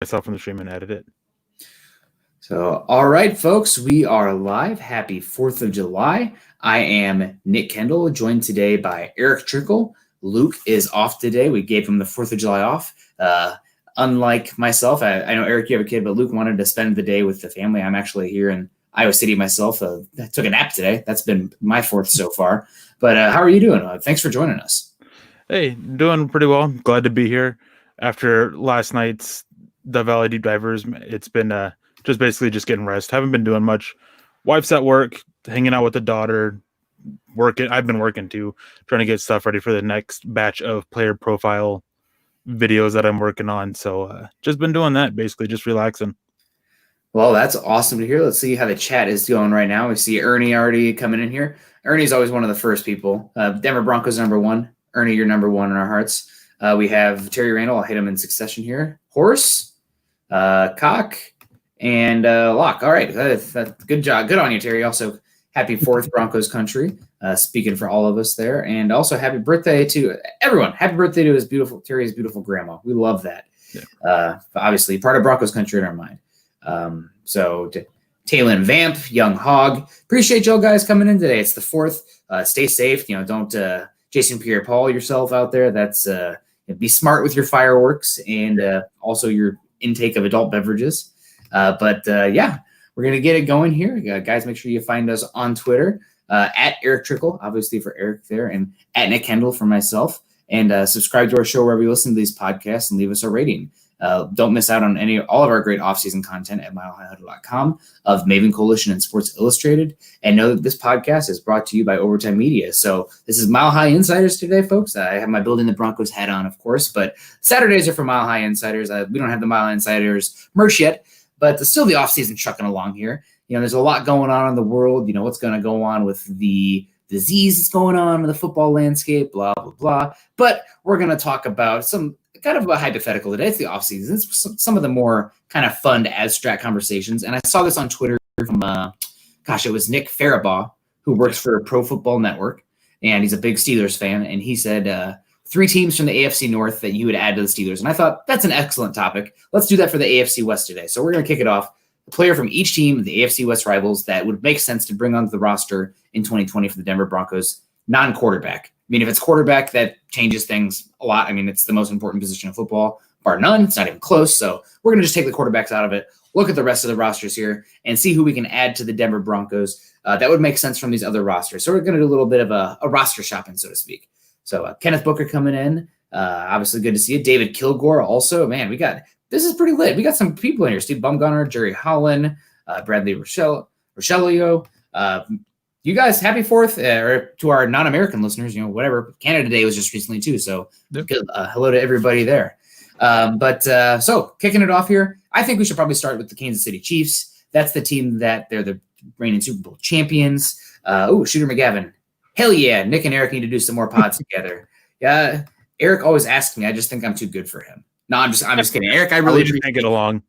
myself from the stream and edit it. So, all right, folks, we are live. Happy 4th of July. I am Nick Kendell, joined today by Erick Trickel. Luke is off today. We gave him the 4th of July off. Unlike myself, I know, Eric, you have a kid, but Luke wanted to spend the day with the family. I'm actually here in Iowa City myself. I took a nap today. That's been my 4th so far. But how are you doing? Thanks for joining us. Hey, doing pretty well. Glad to be here. After last night's the Valley Deep Divers, it's been just basically just getting rest. Haven't been doing much. Wife's at work, hanging out with the daughter, working. I've been working too, trying to get stuff ready for the next batch of player profile videos that I'm working on. So just been doing that, basically just relaxing. Well, that's awesome to hear. Let's see how the chat is going right now. We see Ernie already coming in here. Ernie's always one of the first people. Denver Broncos #1. Ernie, you're #1 in our hearts. We have Terry Randall. I'll hit him in succession here. Horse, Cock, and Locke. All right. Good job. Good on you, Terry. Also, happy 4th Broncos country. Speaking for all of us there. And also happy birthday to everyone. Happy birthday to Terry's beautiful grandma. We love that. Yeah. Obviously, part of Broncos country in our mind. So to Taylor Vamp, Young Hog. Appreciate y'all guys coming in today. It's the 4th. Stay safe. Don't Jason Pierre-Paul yourself out there. That's be smart with your fireworks and also your intake of adult beverages. But we're going to get it going here. Guys, make sure you find us on Twitter at Erick Trickel, obviously for Eric there, and at Nick Kendell for myself. And subscribe to our show wherever you listen to these podcasts and leave us a rating. Don't miss out on all of our great off-season content at milehighhuddle.com, of Maven Coalition and Sports Illustrated. And know that this podcast is brought to you by Overtime Media. So this is Mile High Insiders today, folks. I have my Building the Broncos hat on, of course, but Saturdays are for Mile High Insiders. We don't have the Mile High Insiders merch yet, but still the off-season trucking along here. There's a lot going on in the world. What's going to go on with the disease that's going on in the football landscape, blah, blah, blah. But we're going to talk about some kind of a hypothetical today. It's the offseason. It's some of the more kind of fun, abstract conversations. And I saw this on Twitter from, it was Nick Farabaugh, who works for Pro Football Network, and he's a big Steelers fan. And he said 3 teams from the AFC North that you would add to the Steelers. And I thought that's an excellent topic. Let's do that for the AFC West today. So we're going to kick it off. A player from each team, the AFC West Rivals, that would make sense to bring onto the roster in 2020 for the Denver Broncos, non-quarterback. If it's quarterback, that changes things a lot. It's the most important position in football, bar none. It's not even close. So we're going to just take the quarterbacks out of it, look at the rest of the rosters here, and see who we can add to the Denver Broncos that would make sense from these other rosters. So we're going to do a little bit of a roster shopping, so to speak. So Kenneth Booker coming in. Obviously good to see it. David Kilgore also. Man, this is pretty lit. We got some people in here. Steve Bumgarner, Jerry Holland, Bradley Rochelio. You guys, happy 4th, or to our non-American listeners, whatever. Canada Day was just recently too, so good, hello to everybody there. So kicking it off here, I think we should probably start with the Kansas City Chiefs. That's the team that they're the reigning Super Bowl champions. Shooter McGavin. Hell yeah, Nick and Eric need to do some more pods together. Yeah, Eric always asks me. I just think I'm too good for him. No, I'm just kidding. Eric, I really just can't get along.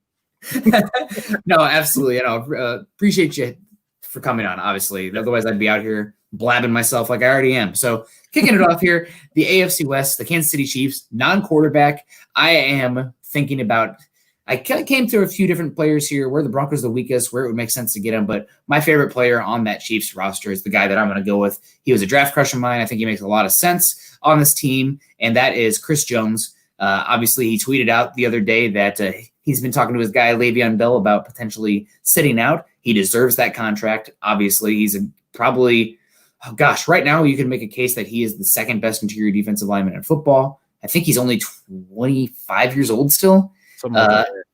No, absolutely. Appreciate you for coming on, obviously. Otherwise, I'd be out here blabbing myself like I already am. So kicking it off here, the AFC West, the Kansas City Chiefs, non-quarterback. I am thinking about – I came to a few different players here, where the Broncos are the weakest, where it would make sense to get him. But my favorite player on that Chiefs roster is the guy that I'm going to go with. He was a draft crush of mine. I think he makes a lot of sense on this team, and that is Chris Jones. Obviously, he tweeted out the other day that he's been talking to his guy Le'Veon Bell about potentially sitting out. He deserves that contract. Obviously, he's right now you can make a case that he is the second best interior defensive lineman in football. I think he's only 25 years old still.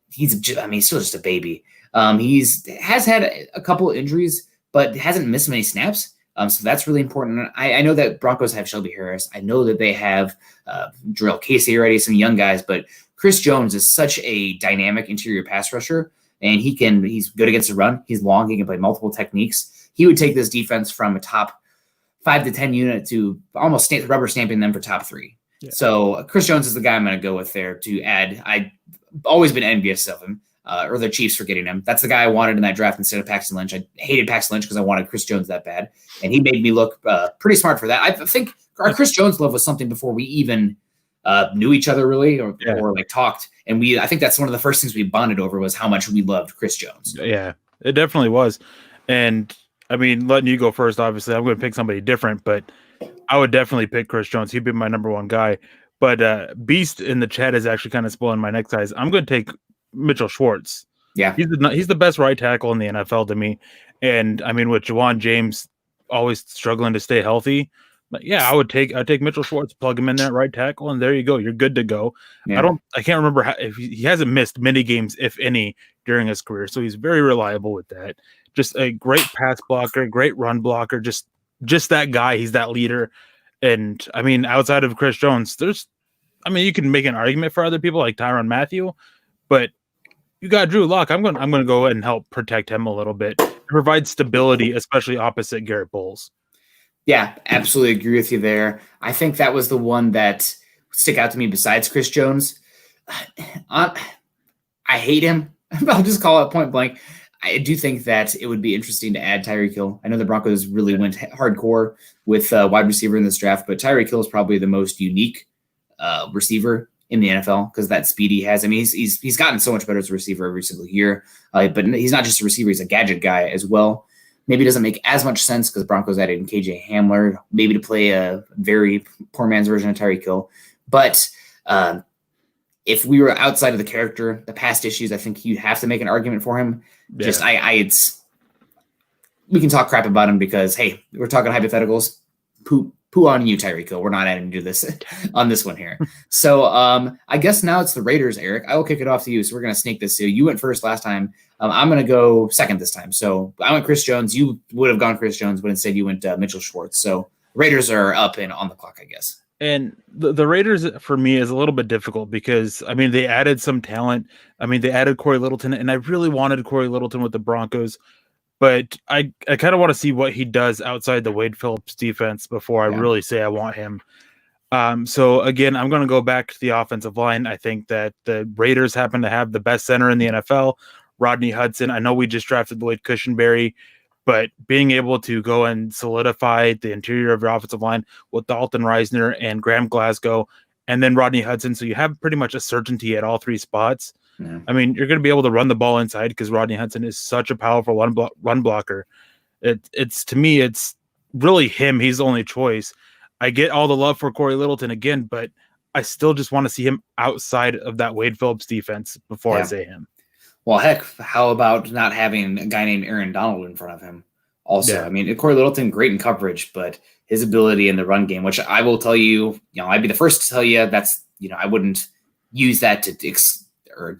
He's still just a baby. Has had a couple of injuries, but hasn't missed many snaps. So that's really important. I know that Broncos have Shelby Harris. I know that they have Jarrell Casey already, some young guys, but Chris Jones is such a dynamic interior pass rusher, and he's good against the run. He's long. He can play multiple techniques. He would take this defense from a top 5 to 10 unit to almost rubber stamping them for top 3. Yeah. So Chris Jones is the guy I'm going to go with there to add. I've always been envious of him. Or the Chiefs for getting him. That's the guy I wanted in that draft instead of Paxton Lynch. I hated Paxton Lynch because I wanted Chris Jones that bad, and he made me look pretty smart for that. I think our Chris Jones love was something before we even knew each other really or like talked. And I think that's one of the first things we bonded over was how much we loved Chris Jones. Yeah, it definitely was. And I mean, letting you go first, obviously, I'm going to pick somebody different, but I would definitely pick Chris Jones. He'd be my number one guy. But Beast in the chat is actually kind of spoiling my next guys. I'm going to take Mitchell Schwartz. Yeah. He's the best right tackle in the NFL to me. And I mean, with Juwan James always struggling to stay healthy, but yeah, I'd take Mitchell Schwartz, plug him in there at right tackle, and there you go. You're good to go. Yeah. I can't remember if he hasn't missed many games, if any, during his career. So he's very reliable with that. Just a great pass blocker, great run blocker, just that guy. He's that leader. And I mean, outside of Chris Jones, you can make an argument for other people like Tyrann Mathieu, but you got Drew Lock. I'm going to go ahead and help protect him a little bit, provide stability, especially opposite Garrett Bowles. Yeah, absolutely agree with you there. I think that was the one that stick out to me besides Chris Jones. I hate him. I'll just call it point blank. I do think that it would be interesting to add Tyreek Hill. I know the Broncos really went hardcore with wide receiver in this draft, but Tyreek Hill is probably the most unique receiver in the NFL because that speed he has. I mean, he's gotten so much better as a receiver every single year, but he's not just a receiver; he's a gadget guy as well. Maybe it doesn't make as much sense because Broncos added in KJ Hamler, maybe to play a very poor man's version of Tyreek Hill. But if we were outside of the character, the past issues, I think you have to make an argument for him. Yeah. We can talk crap about him because, hey, we're talking hypotheticals. Poo on you, Tyreek Hill. We're not adding to this on this one here. So I guess now it's the Raiders, Eric. I will kick it off to you. So we're going to snake this. So you went first last time. I'm going to go second this time. So I went Chris Jones. You would have gone Chris Jones, but instead you went Mitchell Schwartz. So Raiders are up and on the clock, I guess. And the Raiders, for me, is a little bit difficult because, I mean, they added some talent. I mean, they added Corey Littleton, and I really wanted Corey Littleton with the Broncos. But I kind of want to see what he does outside the Wade Phillips defense before I really say I want him. So, again, I'm going to go back to the offensive line. I think that the Raiders happen to have the best center in the NFL, Rodney Hudson. I know we just drafted Lloyd Cushenberry, but being able to go and solidify the interior of your offensive line with Dalton Reisner and Graham Glasgow and then Rodney Hudson, so you have pretty much a certainty at all three spots. Yeah. I mean, you're going to be able to run the ball inside because Rodney Hudson is such a powerful run blocker. To me, it's really him. He's the only choice. I get all the love for Corey Littleton again, but I still just want to see him outside of that Wade Phillips defense before I say him. Well, heck, how about not having a guy named Aaron Donald in front of him? Also, I mean, Corey Littleton, great in coverage, but his ability in the run game, which I will tell you, I'd be the first to tell you that's, I wouldn't use that to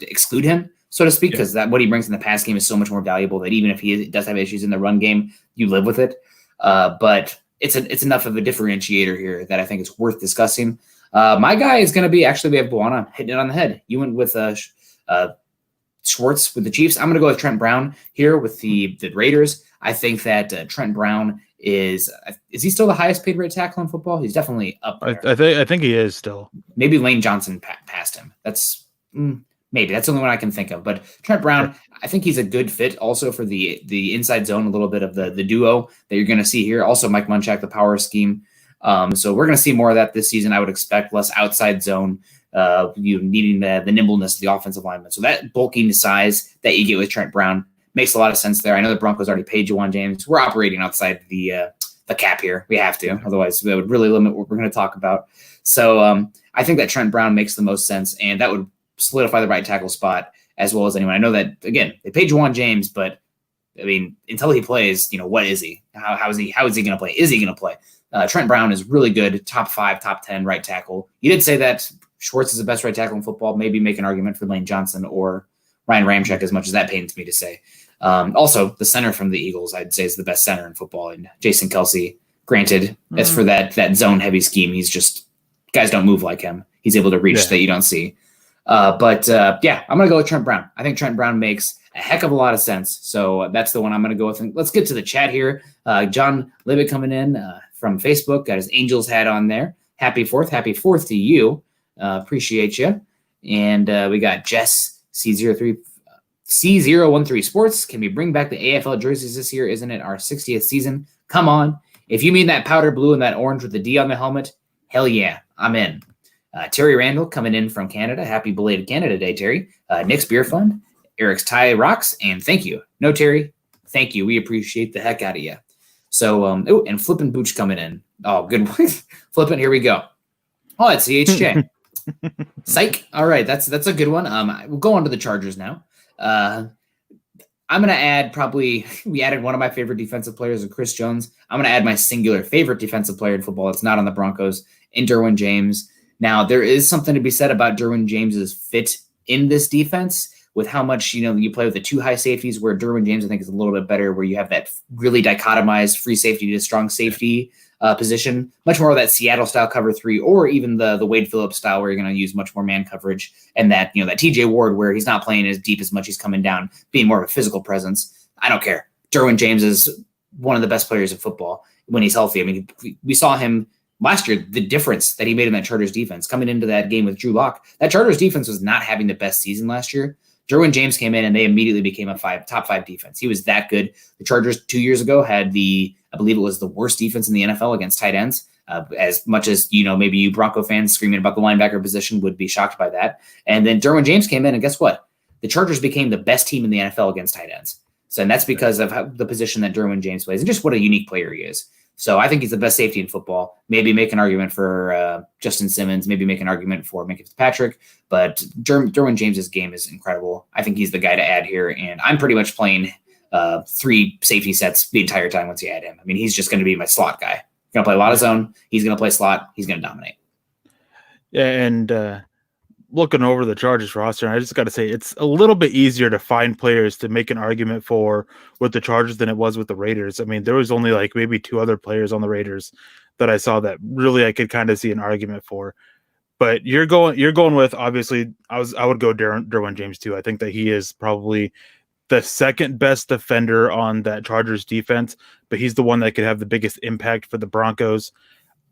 exclude him, so to speak, because that what he brings in the pass game is so much more valuable that even if he does have issues in the run game, you live with it. But it's enough of a differentiator here that I think it's worth discussing. My guy is going to be actually we have Buana hitting it on the head. You went with Schwartz with the Chiefs. I'm going to go with Trent Brown here with the Raiders. I think that Trent Brown is he still the highest paid right tackle in football? He's definitely up there. I think he is still. Maybe Lane Johnson passed him. That's maybe that's the only one I can think of. But Trent Brown, I think he's a good fit also for the inside zone, a little bit of the duo that you're going to see here. Also, Mike Munchak, the power scheme. So we're going to see more of that this season. I would expect less outside zone. You needing the nimbleness of the offensive lineman. So that bulking size that you get with Trent Brown makes a lot of sense there. I know the Broncos already paid Juwan James. We're operating outside the cap here. We have to, otherwise that would really limit what we're going to talk about. So I think that Trent Brown makes the most sense, and that would solidify the right tackle spot as well as anyone. I know that again they paid Juwan James, but I mean until he plays, what is he? How is he going to play? Is he going to play? Trent Brown is really good, top 5, top 10 right tackle. You did say that Schwartz is the best right tackle in football. Maybe make an argument for Lane Johnson or Ryan Ramczyk, as much as that pains me to say. Also, the center from the Eagles, I'd say, is the best center in football. And Jason Kelce, granted, as for that zone-heavy scheme, he's just – guys don't move like him. He's able to reach that you don't see. But I'm going to go with Trent Brown. I think Trent Brown makes a heck of a lot of sense. So that's the one I'm going to go with. And let's get to the chat here. John Libby coming in from Facebook, got his Angels hat on there. Happy 4th to you. Appreciate you. And we got Jess C013 Sports. Can we bring back the AFL jerseys this year? Isn't it our 60th season? Come on. If you mean that powder blue and that orange with the D on the helmet, hell yeah, I'm in. Terry Randall coming in from Canada. Happy belated Canada Day, Terry. Nick's Beer Fund. Eric's Tie Rocks. And thank you. No, Terry. Thank you. We appreciate the heck out of you. So, and Flippin' Booch coming in. Oh, good. Flippin', here we go. Oh, it's CHJ. Psych. All right, that's a good one. We'll go on to the Chargers now. I'm going to add we added one of my favorite defensive players, Chris Jones. I'm going to add my singular favorite defensive player in football. It's not on the Broncos, in Derwin James. Now, there is something to be said about Derwin James's fit in this defense with how much, you play with the two high safeties, where Derwin James, I think, is a little bit better, where you have that really dichotomized free safety to strong safety position, much more of that Seattle style cover 3, or even the Wade Phillips style, where you're going to use much more man coverage, and that, that TJ Ward, where he's not playing as deep as much, he's coming down, being more of a physical presence. I don't care. Derwin James is one of the best players in football when he's healthy. I mean, we saw him last year, the difference that he made in that Chargers defense coming into that game with Drew Lock. That Chargers defense was not having the best season last year. Derwin James came in and they immediately became a top 5 defense. He was that good. The Chargers 2 years ago had I believe it was the worst defense in the NFL against tight ends. As much as, maybe you Bronco fans screaming about the linebacker position would be shocked by that. And then Derwin James came in, and guess what? The Chargers became the best team in the NFL against tight ends. And that's because of the position that Derwin James plays and just what a unique player he is. So I think he's the best safety in football. Maybe make an argument for Justin Simmons, maybe make an argument for Minkah Fitzpatrick, but Derwin James's game is incredible. I think he's the guy to add here, and I'm pretty much playing 3 safety sets the entire time once you add him. I mean, he's just going to be my slot guy. He's going to play a lot of zone. He's going to play slot. He's going to dominate. Yeah, and looking over the Chargers roster, I just got to say it's a little bit easier to find players to make an argument for with the Chargers than it was with the Raiders. I mean, there was only like maybe 2 other players on the Raiders that I saw that really I could kind of see an argument for. But you're going with, obviously, I would go Derwin James too. I think that he is probably the second best defender on that Chargers defense, but he's the one that could have the biggest impact for the Broncos.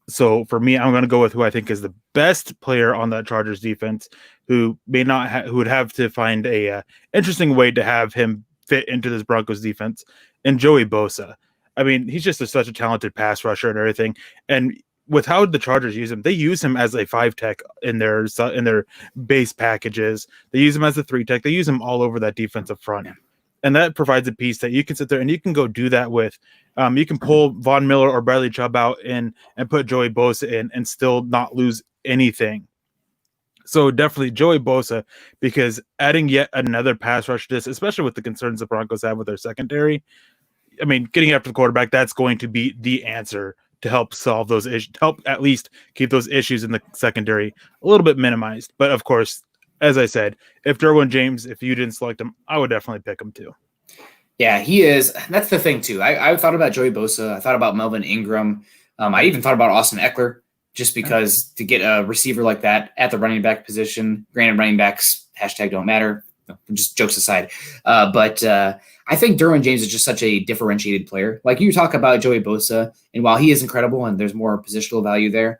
So for me, I'm going to go with who I think is the best player on that Chargers defense, who may not who would have to find a interesting way to have him fit into this Broncos defense, and Joey Bosa. I mean, he's just such a talented pass rusher and everything. And with how the Chargers use him, they use him as a 5 tech in their base packages. They use him as a 3 tech. They use him all over that defensive front. And that provides a piece that you can sit there and you can go do that with. You can pull Von Miller or Bradley Chubb out and put Joey Bosa in and still not lose anything. So definitely Joey Bosa, because adding yet another pass rush to this, especially with the concerns the Broncos have with their secondary, I mean, getting after the quarterback, that's going to be the answer to help solve those issues, help at least keep those issues in the secondary a little bit minimized. But of course, as I said, if Derwin James, if you didn't select him, I would definitely pick him too. Yeah, he is. That's the thing too. I thought about Joey Bosa. I thought about Melvin Ingram. I even thought about Austin Eckler, just because to get a receiver like that at the running back position. Granted, running backs #don't matter. Just jokes aside. But I think Derwin James is just such a differentiated player. Like you talk about Joey Bosa, and while he is incredible and there's more positional value there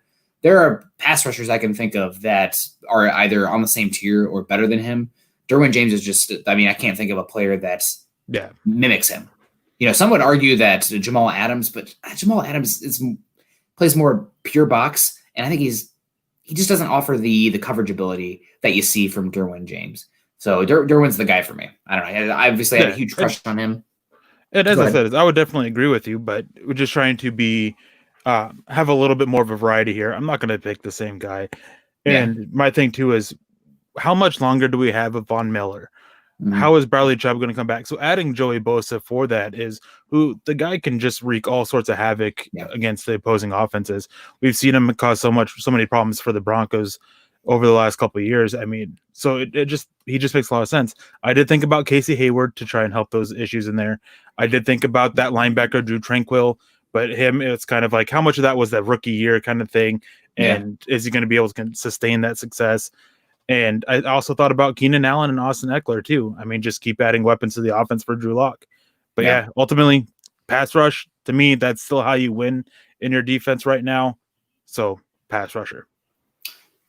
are pass rushers I can think of that are either on the same tier or better than him. Derwin James is just, I mean, I can't think of a player that mimics him. Some would argue that Jamal Adams, but Jamal Adams plays more pure box, and I think he just doesn't offer the coverage ability that you see from Derwin James. So Derwin's the guy for me. I don't know. I obviously had a huge crush on him. And as I said, I would definitely agree with you, but we're just trying to be have a little bit more of a variety here. I'm not going to pick the same guy. And my thing too is, how much longer do we have of Von Miller? Mm-hmm. How is Bradley Chubb going to come back? So adding Joey Bosa for that is who the guy can just wreak all sorts of havoc against the opposing offenses. We've seen him cause so many problems for the Broncos over the last couple of years. I mean, so he just makes a lot of sense. I did think about Casey Hayward to try and help those issues in there. I did think about that linebacker, Drew Tranquill, but it's kind of like, how much of that was that rookie year kind of thing? And is he going to be able to sustain that success? And I also thought about Keenan Allen and Austin Eckler too. I mean, just keep adding weapons to the offense for Drew Lock. But ultimately, pass rush, to me, that's still how you win in your defense right now. So pass rusher.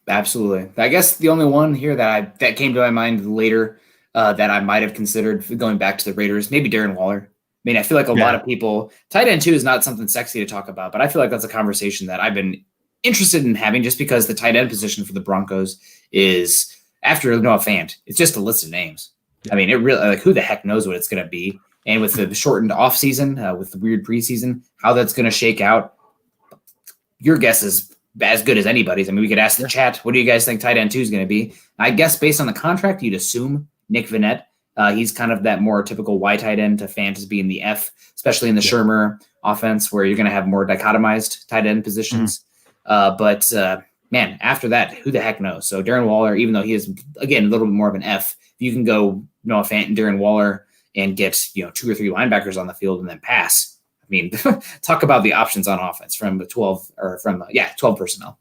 Absolutely. I guess the only one here that came to my mind later that I might have considered going back to the Raiders, maybe Darren Waller. I mean, I feel like a lot of people, tight end too is not something sexy to talk about, but I feel like that's a conversation that I've been interested in having, just because the tight end position for the Broncos is, after Noah Fant, it's just a list of names. I mean, it really, like, who the heck knows what it's going to be? And with the shortened offseason, with the weird preseason, how that's going to shake out, your guess is as good as anybody's. I mean, we could ask the chat, what do you guys think tight end 2 is going to be? I guess based on the contract, you'd assume Nick Vannett. He's kind of that more typical Y tight end to Fant as being the F, especially in the Shermer offense, where you're going to have more dichotomized tight end positions. But man, after that, who the heck knows? So Darren Waller, even though he is, again, a little bit more of an F, if you can go Noah Fant and Darren Waller and get 2 or 3 linebackers on the field and then pass. I mean, talk about the options on offense from the 12 personnel.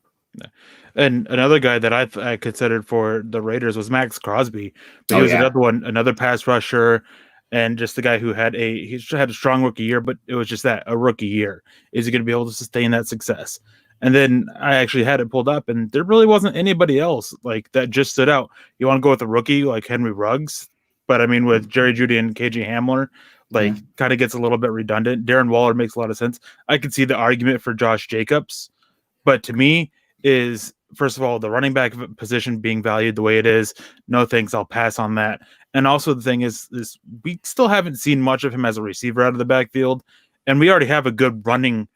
And another guy that I considered for the Raiders was Max Crosby, but he was another pass rusher, and just the guy who had a strong rookie year, but it was just a rookie year. Is he going to be able to sustain that success? And then I actually had it pulled up, and there really wasn't anybody else like that just stood out. You want to go with a rookie like Henry Ruggs, but I mean with Jerry Jeudy and KJ Hamler, kind of gets a little bit redundant. Darren Waller makes a lot of sense. I could see the argument for Josh Jacobs, but to me is, first of all, the running back position being valued the way it is. No thanks, I'll pass on that. And also the thing is we still haven't seen much of him as a receiver out of the backfield, and we already have a good running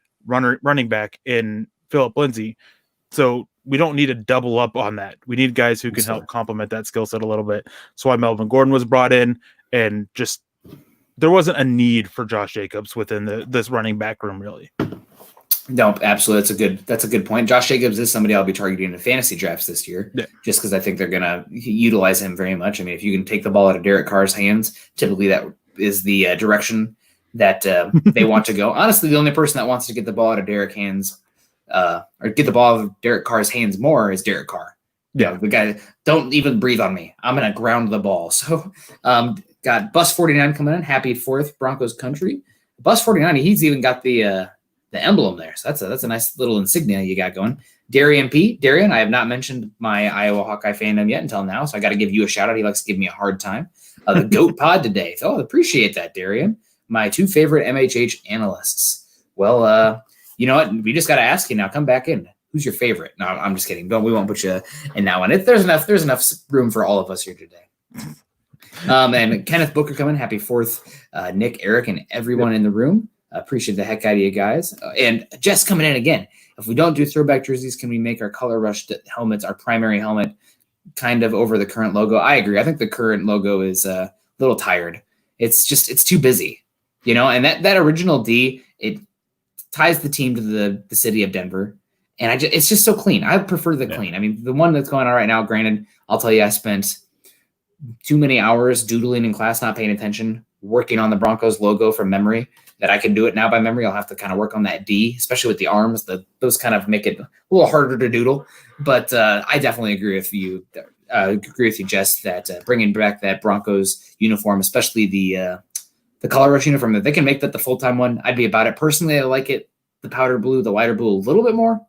back in Phillip Lindsay. So we don't need to double up on that. We need guys who can help complement that skill set a little bit. So why Melvin Gordon was brought in, and just there wasn't a need for Josh Jacobs within this running back room, really. No, absolutely. That's a good point. Josh Jacobs is somebody I'll be targeting in fantasy drafts this year, just because I think they're going to utilize him very much. I mean, if you can take the ball out of Derek Carr's hands, typically that is the direction that they want to go. Honestly, the only person that wants to get the ball out of Derek hands or get the ball out of Derek Carr's hands more is Derek Carr. Yeah, the guy, don't even breathe on me. I'm going to ground the ball. So got Bus 49 coming in. Happy 4th Broncos country. Bus 49, he's even got the emblem there. So that's a nice little insignia you got going. Darian P. Darian, I have not mentioned my Iowa Hawkeye fandom yet until now, so I got to give you a shout out. He likes to give me a hard time. The GOAT pod today. Oh, appreciate that, Darian. My 2 favorite MHH analysts. Well, you know what? We just got to ask you now. Come back in. Who's your favorite? No, I'm just kidding. We won't put you in that one. There's enough room for all of us here today. And Kenneth Booker coming. Happy 4th, Nick, Eric, and everyone in the room. Appreciate the heck out of you guys. And Jess coming in again. If we don't do throwback jerseys, can we make our color rush helmets our primary helmet kind of over the current logo? I agree. I think the current logo is a little tired. It's too busy, and that original D, it ties the team to the city of Denver. And it's just so clean. I prefer the clean. I mean, the one that's going on right now, granted, I'll tell you, I spent too many hours doodling in class, not paying attention, working on the Broncos logo from memory, that I can do it now by memory. I'll have to kind of work on that D, especially with the arms. Those kind of make it a little harder to doodle. But I definitely agree with you. Jess, that bringing back that Broncos uniform, especially the color rush uniform, if they can make that the full-time one, I'd be about it. Personally, I like it, the powder blue, the lighter blue a little bit more,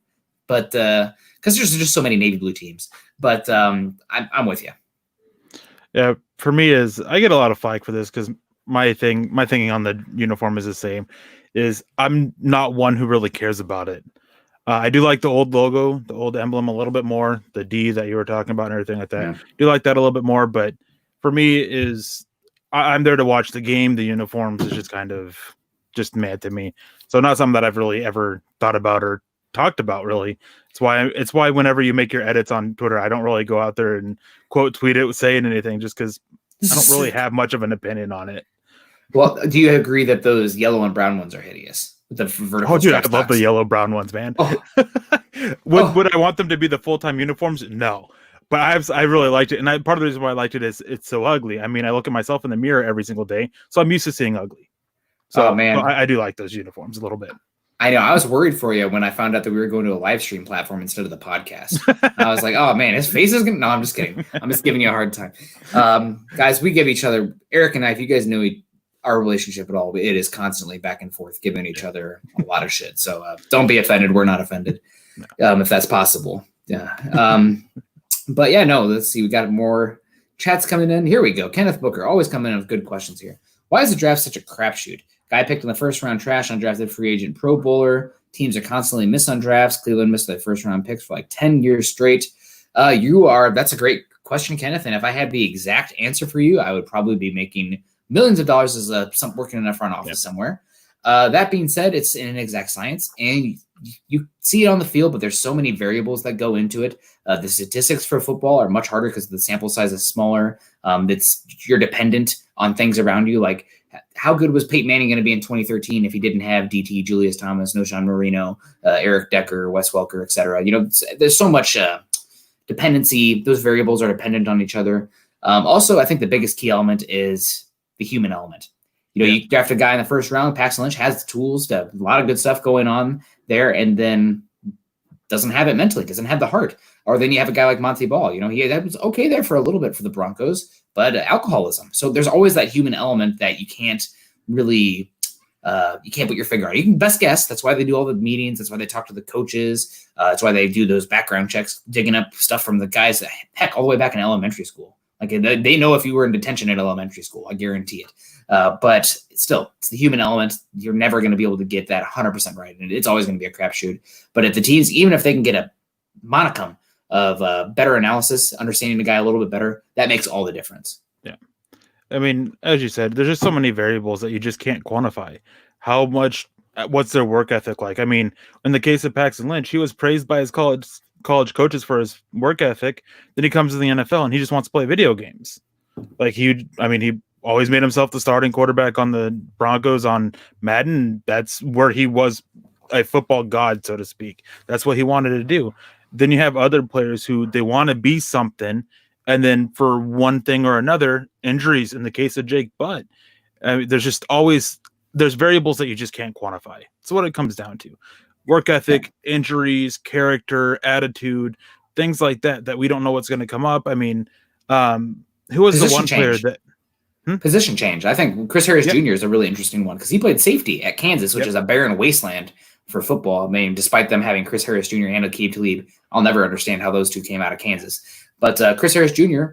but because there's just so many navy blue teams. But I'm with you. Yeah, for me is I get a lot of flack for this because my thinking on the uniform is the same. Is I'm not one who really cares about it. I do like the old logo, the old emblem a little bit more, the D that you were talking about and everything like that. Yeah. Do like that a little bit more, but for me I'm there to watch the game. The uniforms is just kind of just mad to me. So not something that I've really ever thought about or talked about really. It's why whenever you make your edits on Twitter, I don't really go out there and quote tweet it saying anything, just because I don't really have much of an opinion on it. Well, do you agree that those yellow and brown ones are hideous? The vertical I love the yellow brown ones, man. Oh. Would I want them to be the full-time uniforms? No. But I really liked it. And part of the reason why I liked it is it's so ugly. I mean, I look at myself in the mirror every single day, so I'm used to seeing ugly. So, man, I do like those uniforms a little bit. I know. I was worried for you when I found out that we were going to a live stream platform instead of the podcast. I was like, oh, man, his face is going to... No, I'm just kidding. I'm just giving you a hard time. Guys, we give each other... Eric and I, if you guys knew our relationship at all, it is constantly back and forth, giving each other a lot of shit. So don't be offended. We're not offended, if that's possible. Yeah. But yeah, no, let's see. We got more chats coming in. Here we go. Kenneth Booker, always coming in with good questions here. Why is the draft such a crapshoot? Guy picked in the first round, trash, undrafted free agent, Pro Bowler, Teams are constantly missed on drafts. Cleveland missed their first round picks for like 10 years straight. That's a great question, Kenneth. And if I had the exact answer for you, I would probably be making millions of dollars as working in a front office somewhere. That being said, it's an inexact science, and you see it on the field, but there's so many variables that go into it. The statistics for football are much harder because the sample size is smaller. You're dependent on things around you, like how good was Peyton Manning going to be in 2013 if he didn't have DT, Julius Thomas, Noshan Marino, Eric Decker, Wes Welker, et cetera? There's so much dependency. Those variables are dependent on each other. Also, I think the biggest key element is the human element. You draft a guy in the first round, Paxton Lynch has the tools, a lot of good stuff going on there, and then doesn't have it mentally, doesn't have the heart. Or then you have a guy like Monty Ball. That was okay there for a little bit for the Broncos, but alcoholism. So there's always that human element that you can't really you can't put your finger on. You can best guess. That's why they do all the meetings. That's why they talk to the coaches. That's why they do those background checks, digging up stuff from the guys, heck, all the way back in elementary school. Like they know if you were in detention in elementary school, I guarantee it. But still, it's the human element. You're never going to be able to get that 100% right. And it's always going to be a crapshoot. But if the teams, even if they can get a monicum of better analysis, understanding the guy a little bit better, that makes all the difference. Yeah. I mean, as you said, there's just so many variables that you just can't quantify. What's their work ethic like? I mean, in the case of Paxton Lynch, he was praised by his college coaches for his work ethic. Then he comes to the NFL and he just wants to play video games. Like he always made himself the starting quarterback on the Broncos on Madden. That's where he was a football god, so to speak. That's what he wanted to do. Then you have other players who they want to be something, and then for one thing or another, injuries. In the case of Jake Butt, there's variables that you just can't quantify. That's what it comes down to. Work ethic, injuries, character, attitude, things like that we don't know what's going to come up. I mean, who was the one player that position change? I think Chris Harris Jr. is a really interesting one because he played safety at Kansas, which is a barren wasteland for football. I mean, despite them having Chris Harris Jr. and Aqib Talib, I'll never understand how those two came out of Kansas. But Chris Harris Jr.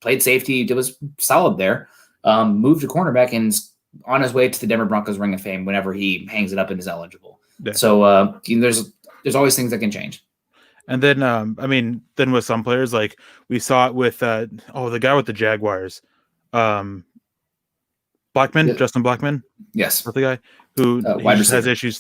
played safety, was solid there, moved to cornerback, and on his way to the Denver Broncos Ring of Fame whenever he hangs it up and is eligible. Yeah. So there's always things that can change. And then, then with some players, like we saw it with the guy with the Jaguars, Blackman, Justin Blackman. Yes. With the guy who has issues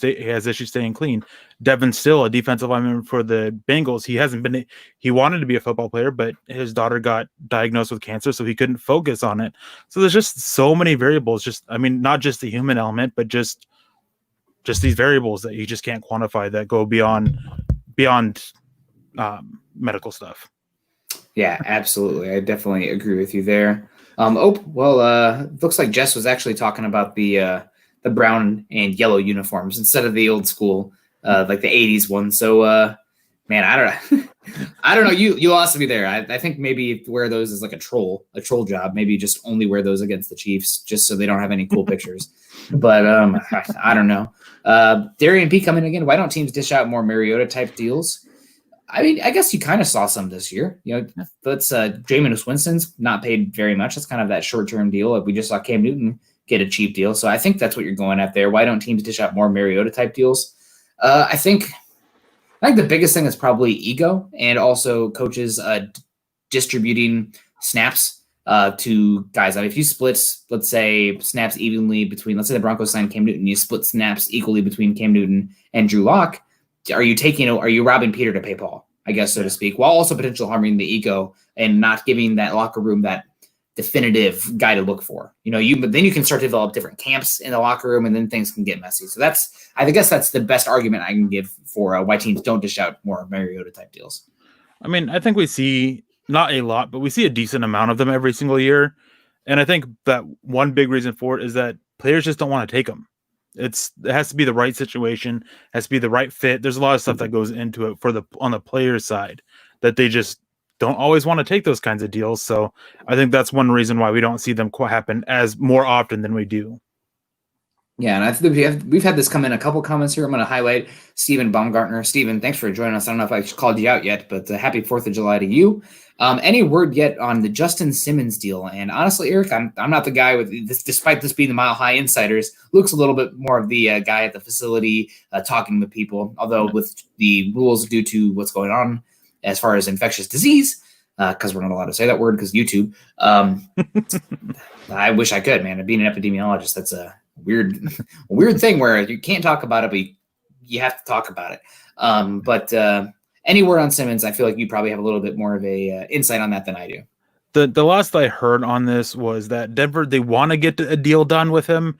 staying clean. Devin Still, a defensive lineman for the Bengals. He wanted to be a football player, but his daughter got diagnosed with cancer, so he couldn't focus on it. So there's just so many variables. Not just the human element, but just these variables that you just can't quantify that go beyond medical stuff. Yeah, absolutely. I definitely agree with you there. Looks like Jess was actually talking about the brown and yellow uniforms instead of the old school, like the 80s one. So, man, I don't know. I don't know. You lost me there. I think maybe wear those as like a troll job. Maybe just only wear those against the Chiefs just so they don't have any cool pictures. But I don't know. Darian P coming again. Why don't teams dish out more Mariota type deals? I mean, I guess you kind of saw some this year. That's Jameis Winston's not paid very much. That's kind of that short-term deal. Like we just saw Cam Newton get a cheap deal. So I think that's what you're going at there. Why don't teams dish out more Mariota type deals? I think the biggest thing is probably ego and also coaches distributing snaps to guys. I mean, if you split, let's say, snaps evenly between, let's say the Broncos signed Cam Newton, you split snaps equally between Cam Newton and Drew Lock. Are you robbing Peter to pay Paul, I guess, so to speak, while also potentially harming the ego and not giving that locker room that definitive guy to look for? But then you can start to develop different camps in the locker room, and then things can get messy. So I guess that's the best argument I can give for why teams don't dish out more Mariota type deals. I mean, I think we see not a lot, but we see a decent amount of them every single year. And I think that one big reason for it is that players just don't want to take them. It has to be the right situation, has to be the right fit. There's a lot of stuff that goes into it on the player's side that they just don't always want to take those kinds of deals. So I think that's one reason why we don't see them happen as more often than we do. Yeah, and I think we've had this come in a couple comments here. I'm going to highlight Stephen Baumgartner. Stephen, thanks for joining us. I don't know if I called you out yet, but happy 4th of July to you. Any word yet on the Justin Simmons deal? And honestly, Eric, I'm not the guy with this, despite this being the Mile High Insiders. Luke's a little bit more of the guy at the facility talking with people, although with the rules due to what's going on as far as infectious disease, because we're not allowed to say that word because YouTube. I wish I could, man. Being an epidemiologist, that's a weird thing where you can't talk about it, but you have to talk about it. But any word on Simmons, I feel like you probably have a little bit more of a insight on that than I do. The last I heard on this was that Denver, they want to get a deal done with him,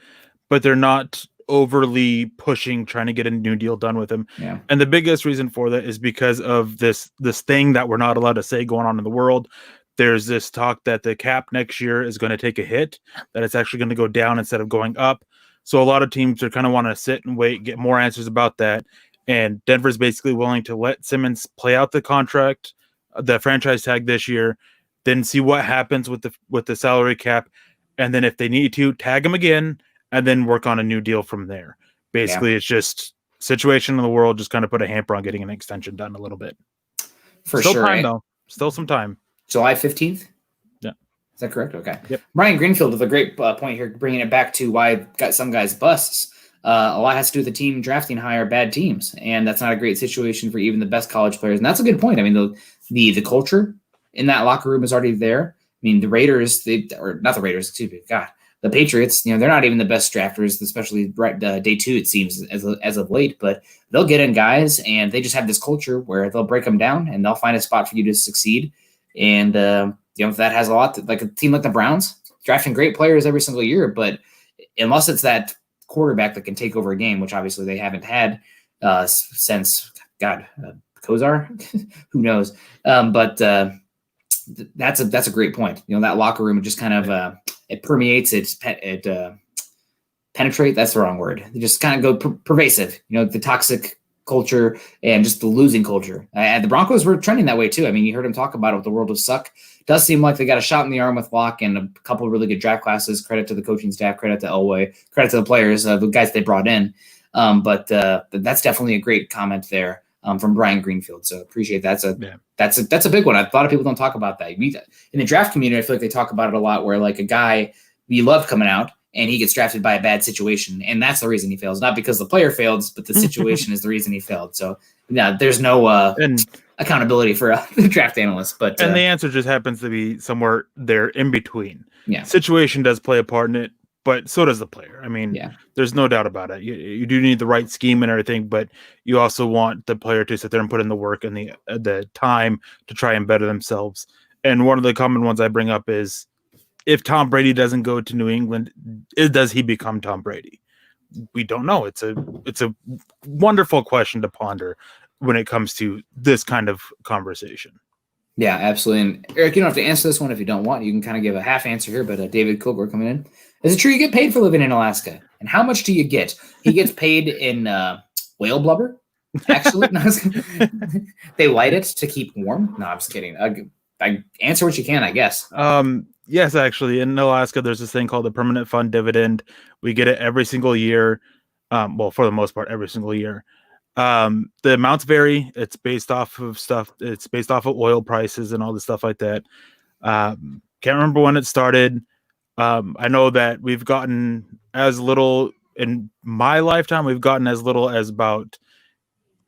but they're not overly pushing trying to get a new deal done with him. Yeah. And the biggest reason for that is because of this thing that we're not allowed to say going on in the world. There's this talk that the cap next year is going to take a hit, that it's actually going to go down instead of going up. So a lot of teams are kind of want to sit and wait, get more answers about that. And Denver's basically willing to let Simmons play out the contract, the franchise tag this year, then see what happens with the salary cap. And then if they need to, tag him again and then work on a new deal from there. Basically, It's just situation in the world, just kind of put a hamper on getting an extension done a little bit. For Still sure. Time, though. Still some time. July 15th? Yeah. Is that correct? Okay. Yep. Brian Greenfield with a great point here, bringing it back to why got some guys busts. A lot has to do with the team drafting high or bad teams, and that's not a great situation for even the best college players. And that's a good point. I mean, the culture in that locker room is already there. I mean, the Raiders, the Patriots, they're not even the best drafters, especially day two, it seems, as of late, but they'll get in guys, and they just have this culture where they'll break them down, and they'll find a spot for you to succeed. And, that has a lot like a team like the Browns, drafting great players every single year, but unless it's that quarterback that can take over a game, which obviously they haven't had since, Kozar, who knows? But that's a great point. That locker room just kind of it permeates, it penetrate. That's the wrong word. They just kind of go pervasive. The toxic culture and just the losing culture. And the Broncos were trending that way too. I mean, you heard him talk about it with the world of suck. Does seem like they got a shot in the arm with Locke and a couple of really good draft classes. Credit to the coaching staff, credit to Elway, credit to the players, the guys they brought in. But that's definitely a great comment there from Brian Greenfield. So appreciate that. That's a big one. A lot of people don't talk about that. In the draft community, I feel like they talk about it a lot, where like a guy you love coming out and he gets drafted by a bad situation, and that's the reason he fails. Not because the player fails, but the situation is the reason he failed. So there's no accountability for the draft analyst. But the answer just happens to be somewhere there in between. Yeah, situation does play a part in it, but so does the player. I mean, There's no doubt about it. You do need the right scheme and everything, but you also want the player to sit there and put in the work and the time to try and better themselves. And one of the common ones I bring up is, if Tom Brady doesn't go to New England, does he become Tom Brady? We don't know. It's a wonderful question to ponder when it comes to this kind of conversation. Yeah, absolutely. And Eric, you don't have to answer this one if you don't want. You can kind of give a half answer here, but David Kilgore coming in. Is it true you get paid for living in Alaska? And how much do you get? He gets paid in whale blubber, actually. They light it to keep warm. No, I'm just kidding. I answer what you can, I guess. Yes, actually, in Alaska, there's this thing called the permanent fund dividend. We get it every single year. Well, for the most part, every single year. The amounts vary. It's based off of stuff. It's based off of oil prices and all the stuff like that. Can't remember when it started. I know that we've gotten as little in my lifetime. We've gotten as little as about,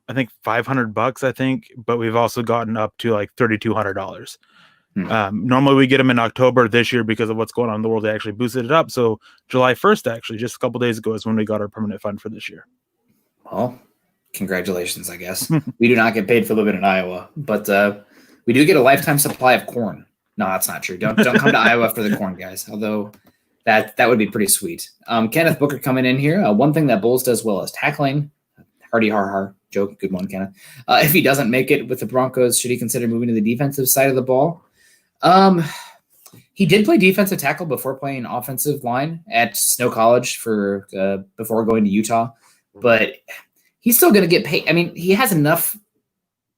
I think, $500. I think, but we've also gotten up to like $3,200. Normally we get them in October. This year, because of what's going on in the world, they actually boosted it up. So July 1st, actually, just a couple days ago, is when we got our permanent fund for this year. Well, congratulations, I guess. We do not get paid for living in Iowa, but we do get a lifetime supply of corn. No, that's not true. Don't come to Iowa for the corn, guys. Although that would be pretty sweet. Kenneth Booker coming in here. One thing that Bulls does well is tackling. Hardy har har. Joke. Good one, Kenneth. If he doesn't make it with the Broncos, should he consider moving to the defensive side of the ball? He did play defensive tackle before playing offensive line at Snow College for before going to Utah, but he's still going to get paid. I mean, he has enough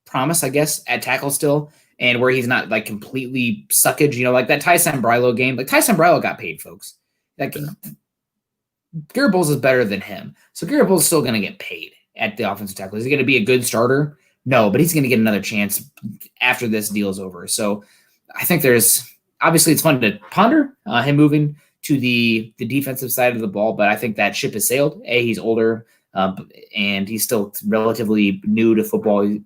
promise, I guess, at tackle still, and where he's not like completely suckage. Like that Ty Sambrailo game. Like Ty Sambrailo got paid, folks. Like Garrett Bowles is better than him. So Garrett Bowles is still going to get paid at the offensive tackle. Is he going to be a good starter? No, but he's going to get another chance after this deal is over. So I think obviously it's fun to ponder him moving to the defensive side of the ball, but I think that ship has sailed. He's older, and he's still relatively new to football.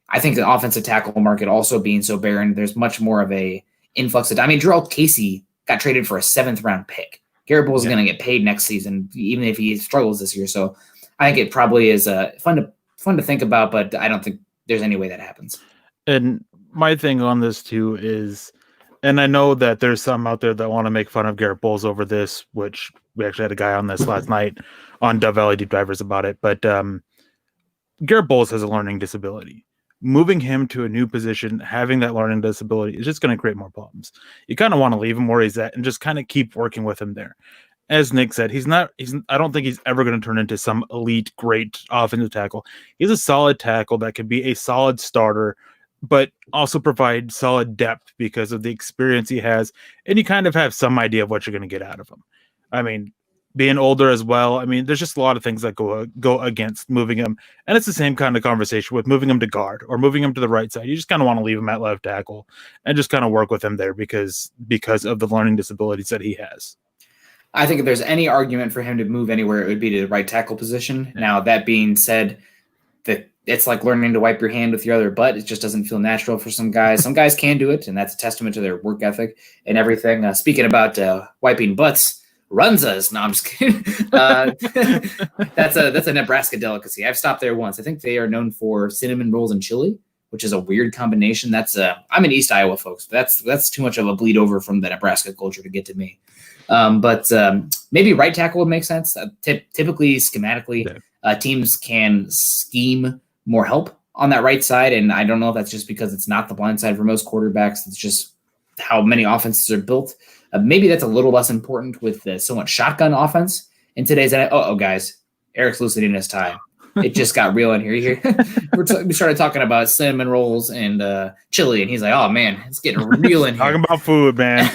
I think the offensive tackle market also being so barren, there's much more of a influx of. I mean, Jarrell Casey got traded for a 7th round pick. Garrett Bowles is going to get paid next season, even if he struggles this year. So I think it probably is fun to think about, but I don't think there's any way that happens. And my thing on this too is, and I know that there's some out there that want to make fun of Garrett Bowles over this, which we actually had a guy on this last night on Dove Valley Deep Divers about it. But Garrett Bowles has a learning disability. Moving him to a new position, having that learning disability is just going to create more problems. You kind of want to leave him where he's at and just kind of keep working with him there. As Nick said, I don't think he's ever going to turn into some elite, great offensive tackle. He's a solid tackle that could be a solid starter, but also provide solid depth because of the experience he has. And you kind of have some idea of what you're going to get out of him. I mean, being older as well. I mean, there's just a lot of things that go against moving him. And it's the same kind of conversation with moving him to guard or moving him to the right side. You just kind of want to leave him at left tackle and just kind of work with him there because of the learning disabilities that he has. I think if there's any argument for him to move anywhere, it would be to the right tackle position. Yeah. Now, that being said, that it's like learning to wipe your hand with your other butt. It just doesn't feel natural for some guys. Some guys can do it, and that's a testament to their work ethic and everything. Speaking about wiping butts, Runzas. No, I'm just kidding. That's a Nebraska delicacy. I've stopped there once. I think they are known for cinnamon rolls and chili, which is a weird combination. I'm in East Iowa, folks, but that's too much of a bleed over from the Nebraska culture to get to me. But maybe right tackle would make sense. Typically, schematically, teams can scheme more help on that right side, and I don't know if that's just because it's not the blind side for most quarterbacks. It's just how many offenses are built. Maybe that's a little less important with the so much shotgun offense in today's. Guys, Eric's loosening his tie. It just got real in here. We started talking about cinnamon rolls and chili, and he's like, "Oh man, it's getting real in here." Talking about food, man.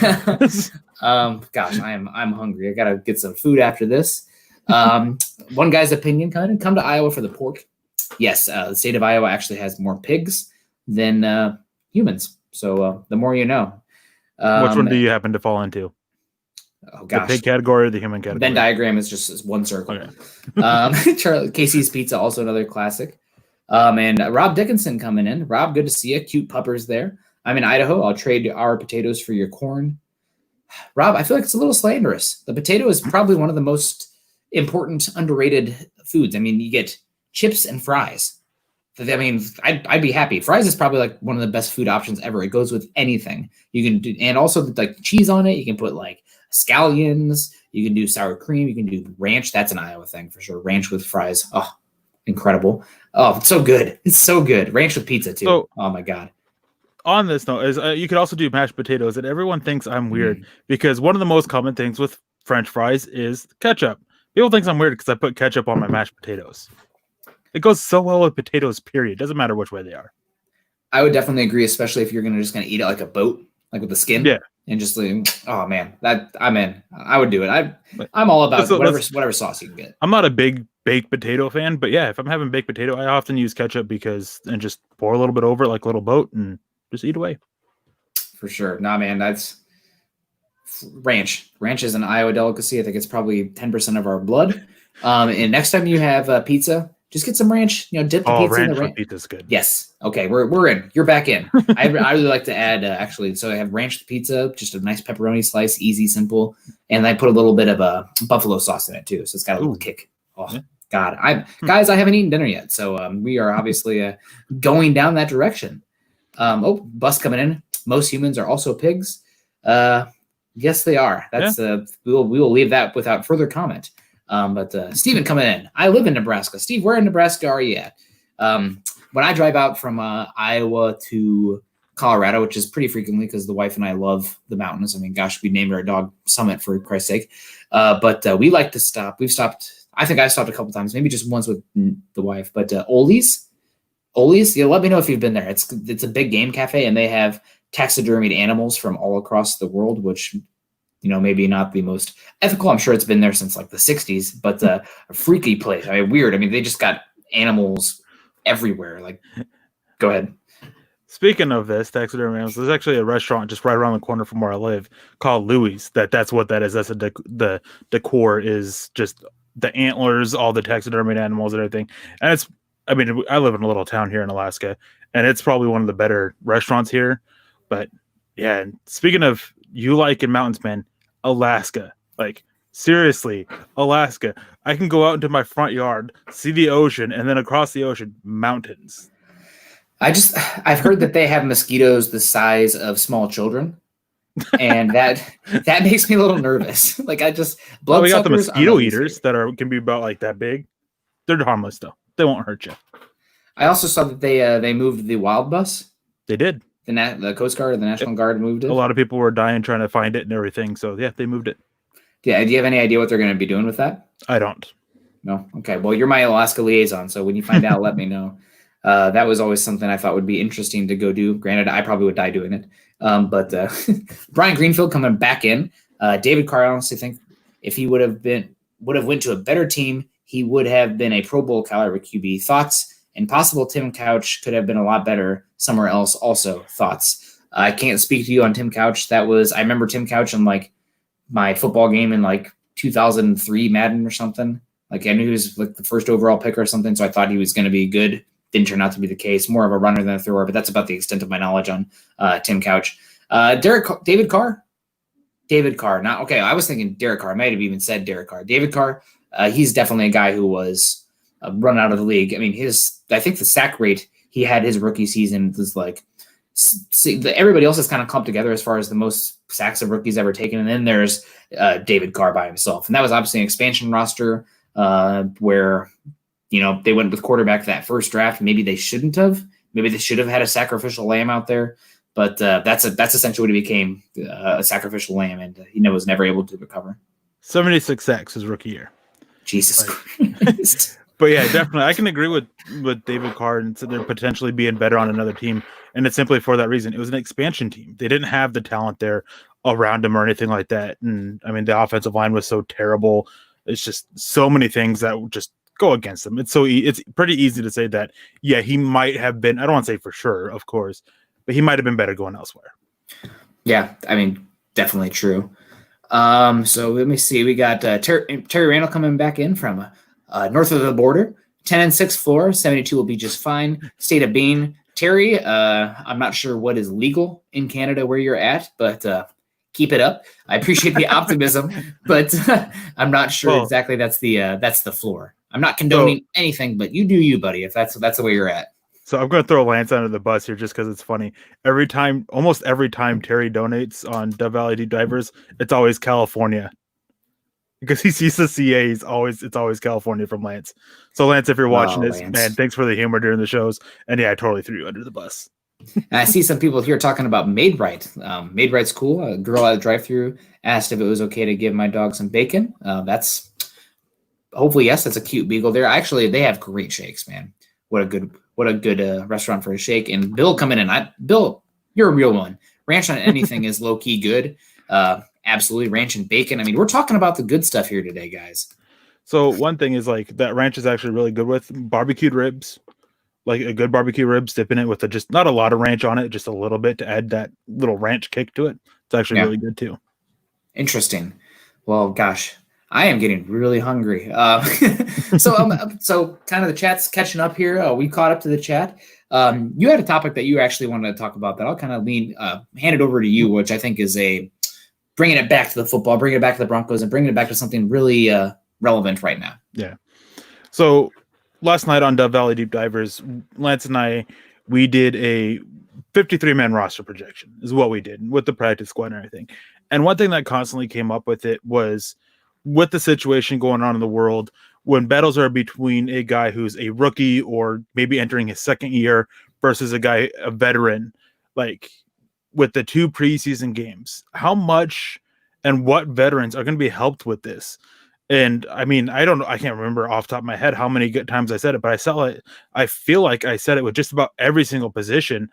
Gosh, I'm hungry. I gotta get some food after this. One guy's opinion: come to Iowa for the pork. Yes, the state of Iowa actually has more pigs than humans. So the more you know. Which one do you happen to fall into? Oh gosh, the pig category or the human category? Venn diagram is just one circle. Okay. Casey's Pizza, also another classic. And Rob Dickinson coming in. Rob, good to see you. Cute puppers there. I'm in Idaho. I'll trade our potatoes for your corn. Rob, I feel like it's a little slanderous. The potato is probably one of the most important, underrated foods. I mean, you get chips and fries. I mean, I'd be happy. Fries is probably like one of the best food options ever. It goes with anything. You can do, and also like cheese on it. You can put like scallions. You can do sour cream. You can do ranch. That's an Iowa thing for sure. Ranch with fries. Oh, incredible. Oh, it's so good. It's so good. Ranch with pizza too. So, oh my God. On this note, is you could also do mashed potatoes, and everyone thinks I'm weird because one of the most common things with French fries is ketchup. People think I'm weird because I put ketchup on my mashed potatoes. It goes so well with potatoes, period. Doesn't matter which way they are. I would definitely agree, especially if you're going to eat it like a boat, like with the skin. Yeah. And just like, oh man, that I'm in. I would do it. I'm all about whatever sauce you can get. I'm not a big baked potato fan, but yeah, if I'm having baked potato, I often use ketchup and just pour a little bit over it like a little boat and just eat away. For sure. Nah, man, that's ranch. Ranch is an Iowa delicacy. I think it's probably 10% of our blood. And next time you have pizza, just get some ranch, dip the pizza in the ranch. Pizza's good. Yes. Okay. We're in. You're back in. I really like to add, so I have ranch with pizza, just a nice pepperoni slice, easy, simple. And I put a little bit of buffalo sauce in it too. So it's got a little kick. Oh, yeah. God. I haven't eaten dinner yet. So we are obviously going down that direction. Bus coming in. Most humans are also pigs. Yes, they are. That's we will leave that without further comment. But Steven coming in. I live in Nebraska. Steve, where in Nebraska are you at? When I drive out from Iowa to Colorado, which is pretty frequently because the wife and I love the mountains. I mean, gosh, we named our dog Summit for Christ's sake. But we like to stop. We've stopped. I think I've stopped a couple times, maybe just once with the wife. But Ole's, let me know if you've been there. It's a big game cafe, and they have taxidermied animals from all across the world, which maybe not the most ethical. I'm sure it's been there since like the 60s, but a freaky place. I mean, weird. I mean, they just got animals everywhere. Like, go ahead. Speaking of this, taxidermy animals, there's actually a restaurant just right around the corner from where I live called Louis. That's what that is. That's the decor is just the antlers, all the taxidermy animals and everything. And it's, I mean, I live in a little town here in Alaska, and it's probably one of the better restaurants here. But yeah, and speaking of you like in mountains, man, Alaska, like seriously, Alaska. I can go out into my front yard, see the ocean, and then across the ocean, mountains. I've heard that they have mosquitoes the size of small children, and that makes me a little nervous. Like We got the mosquito eaters that can be about like that big. They're harmless though. They won't hurt you. I also saw that they moved the wild bus. They did. The Coast Guard or the National Guard moved it. A lot of people were dying trying to find it and everything. So yeah, they moved it. Yeah. Do you have any idea what they're going to be doing with that? I don't. No. Okay. Well, you're my Alaska liaison, so when you find out, let me know. That was always something I thought would be interesting to go do. Granted, I probably would die doing it. But Brian Greenfield coming back in. David Carr, I honestly think if he would have went to a better team, he would have been a Pro Bowl caliber QB. Thoughts? And possible Tim Couch could have been a lot better somewhere else. Also, thoughts? I can't speak to you on Tim Couch. I remember Tim Couch in like my football game in like 2003 Madden or something. Like I knew he was like the first overall pick or something, so I thought he was going to be good. Didn't turn out to be the case. More of a runner than a thrower, but that's about the extent of my knowledge on Tim Couch. David Carr. Not okay. I was thinking Derek Carr. I might have even said Derek Carr. David Carr. He's definitely a guy who was run out of the league. I mean, I think the sack rate he had his rookie season was like everybody else is kind of clumped together as far as the most sacks of rookies ever taken. And then there's David Carr by himself. And that was obviously an expansion roster where, they went with quarterback that first draft. Maybe they shouldn't have. Maybe they should have had a sacrificial lamb out there. But that's essentially what he became, a sacrificial lamb. And he was never able to recover. 76 sacks his rookie year. Jesus Christ. But yeah, definitely. I can agree with David Carr and so they're potentially being better on another team. And it's simply for that reason. It was an expansion team. They didn't have the talent there around him or anything like that. And I mean, the offensive line was so terrible. It's just so many things that just go against them. It's pretty easy to say that, yeah, he might have been, I don't want to say for sure, of course, but he might have been better going elsewhere. Yeah, I mean, definitely true. So let me see. We got Terry Randall coming back in from north of the border. 10-6 floor, 72 will be just fine. State of Being. Terry, I'm not sure what is legal in Canada where you're at, but keep it up. I appreciate the optimism, but I'm not sure exactly that's the floor. I'm not condoning anything, but you do you, buddy, if that's the way you're at. So I'm going to throw Lance under the bus here just because it's funny. Almost every time Terry donates on Dove Valley Deep Divers, it's always California. Because he sees the CA, it's always California from Lance. So Lance, if you're watching this, Lance. man, thanks for the humor during the shows. And yeah, I totally threw you under the bus. And I see some people here talking about Made Right. Made Right's cool. A girl at a drive-thru asked if it was okay to give my dog some bacon. That's hopefully yes. That's a cute beagle there. Actually, they have great shakes, man. What a good restaurant for a shake. And Bill coming in. Bill, you're a real one. Ranch on anything is low key good. Absolutely, ranch and bacon. I mean, we're talking about the good stuff here today, guys. So one thing is like that ranch is actually really good with barbecued ribs. Like a good barbecue ribs, dipping it with just not a lot of ranch on it, just a little bit to add that little ranch kick to it. It's actually really good too. Interesting. Well, gosh, I am getting really hungry. So kind of the chat's catching up here. We caught up to the chat. You had a topic that you actually wanted to talk about that I'll kind of hand it over to you, which I think is bringing it back to the football, bringing it back to the Broncos, and bringing it back to something really relevant right now. Yeah. So last night on Dove Valley Deep Divers, Lance and I, we did a 53-man roster projection is what we did with the practice squad and everything. And one thing that constantly came up with it was with the situation going on in the world, when battles are between a guy who's a rookie or maybe entering his second year versus a veteran, like with the 2 preseason games, how much and what veterans are going to be helped with this? And I mean, I can't remember off the top of my head how many good times I said it, but I feel like I said it with just about every single position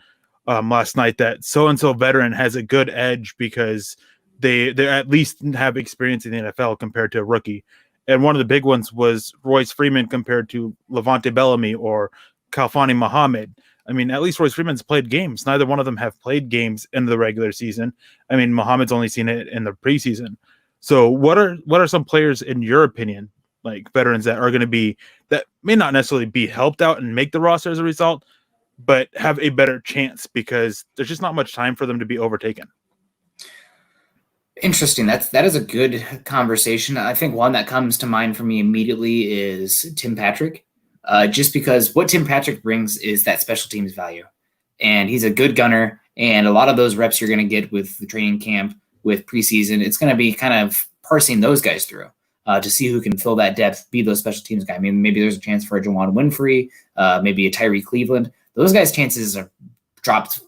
last night that so-and-so veteran has a good edge because they at least have experience in the NFL compared to a rookie. And one of the big ones was Royce Freeman compared to Levante Bellamy or Kalfani Muhammad. I mean, at least Royce Freeman's played games. Neither one of them have played games in the regular season. I mean, Muhammad's only seen it in the preseason. So what are some players, in your opinion, like veterans that are going to be, that may not necessarily be helped out and make the roster as a result, but have a better chance because there's just not much time for them to be overtaken? Interesting. That is a good conversation. I think one that comes to mind for me immediately is Tim Patrick, just because what Tim Patrick brings is that special teams value, and he's a good gunner. And a lot of those reps you're going to get with the training camp, with preseason, it's going to be kind of parsing those guys through to see who can fill that depth, be those special teams guy. I mean, maybe there's a chance for a Juwan Winfrey, maybe a Tyree Cleveland. Those guys' chances are dropped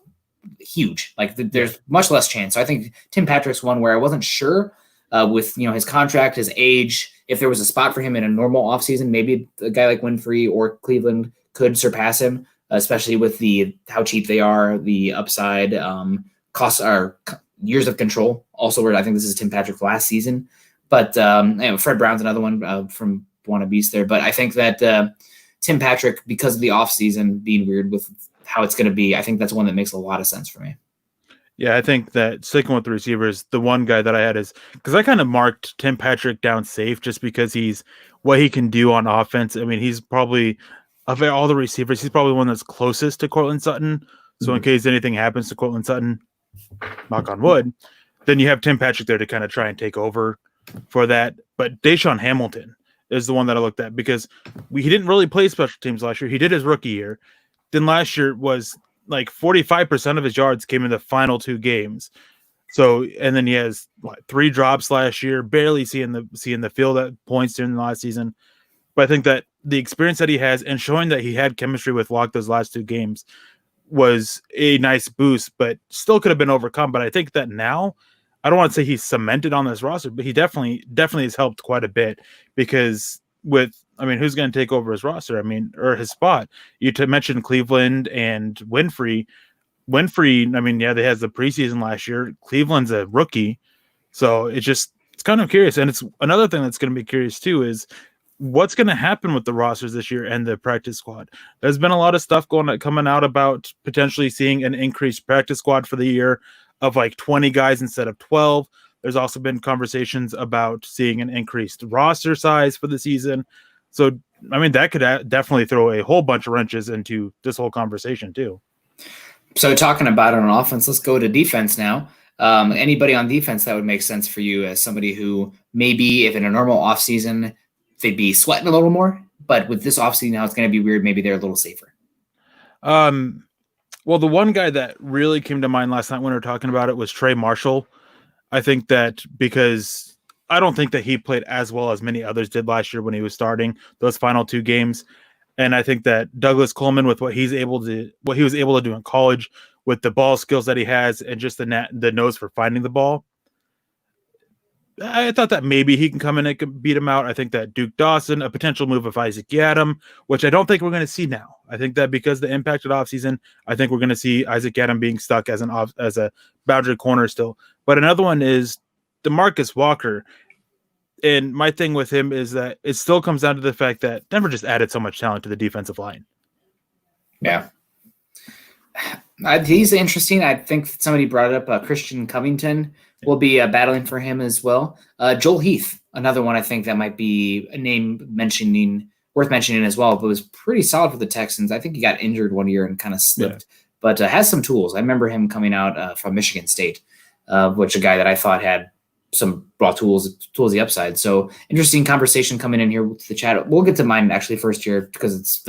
huge. Like there's much less chance. So I think Tim Patrick's one where I wasn't sure with his contract, his age, if there was a spot for him in a normal offseason, maybe a guy like Winfrey or Cleveland could surpass him, especially with how cheap they are, the upside, costs are years of control. Also, where I think this is Tim Patrick last season, but Fred Brown's another one from wannabes there. But I think that Tim Patrick, because of the offseason being weird with how it's going to be, I think that's one that makes a lot of sense for me. Yeah, I think that sticking with the receivers, the one guy that I had is because I kind of marked Tim Patrick down safe just because he's what he can do on offense. I mean, he's probably of all the receivers, he's probably one that's closest to Cortland Sutton. So in case anything happens to Cortland Sutton, knock on wood, then you have Tim Patrick there to kind of try and take over for that. But Deshaun Hamilton is the one that I looked at because he didn't really play special teams last year. He did his rookie year. Then last year was like 45% of his yards came in the final 2 games. So, and then he has 3 drops last year, barely seeing the field at points during the last season. But I think that the experience that he has and showing that he had chemistry with Locke those last 2 games was a nice boost, but still could have been overcome. But I think that now, I don't want to say he's cemented on this roster, but he definitely has helped quite a bit because who's going to take over his roster? I mean, or his spot? You mentioned Cleveland and Winfrey. I mean, yeah, they had the preseason last year. Cleveland's a rookie. So it's kind of curious. And it's another thing that's going to be curious too is what's going to happen with the rosters this year and the practice squad. There's been a lot of stuff coming out about potentially seeing an increased practice squad for the year of like 20 guys instead of 12. There's also been conversations about seeing an increased roster size for the season. So, I mean, that could definitely throw a whole bunch of wrenches into this whole conversation too. So talking about it on offense, let's go to defense now. Anybody on defense that would make sense for you as somebody who maybe if in a normal offseason, they'd be sweating a little more, but with this offseason now it's going to be weird. Maybe they're a little safer. Well, the one guy that really came to mind last night when we were talking about it was Trey Marshall. I think that because I don't think that he played as well as many others did last year when he was starting those final 2 games. And I think that Douglas Coleman, with what he was able to do in college, with the ball skills that he has, and just the nose for finding the ball, I thought that maybe he can come in and can beat him out. I think that Duke Dawson, a potential move of Isaac Yiadom, which I don't think we're going to see now. I think that because the impacted offseason, I think we're going to see Isaac Yiadom being stuck as a boundary corner still. But another one is DeMarcus Walker. And my thing with him is that it still comes down to the fact that Denver just added so much talent to the defensive line. Yeah. He's interesting. I think somebody brought up Christian Covington will be battling for him as well. Joel Heath, another one I think that might be a name worth mentioning as well, but was pretty solid for the Texans. I think he got injured one year and kind of slipped, but has some tools. I remember him coming out from Michigan State, which a guy that I thought had some raw tools the upside. So interesting conversation coming in here with the chat. We'll get to mine actually first here because it's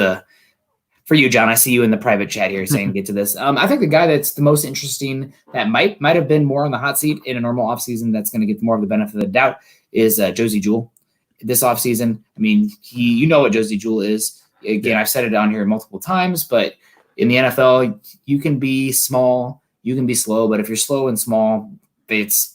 for you, John. I see you in the private chat here saying get to this. I think the guy that's the most interesting that might have been more on the hot seat in a normal offseason that's going to get more of the benefit of the doubt is Josie Jewell. This offseason, I mean, you know what Josie Jewell is. Again, I've said it on here multiple times, but in the NFL, you can be small, you can be slow, but if you're slow and small,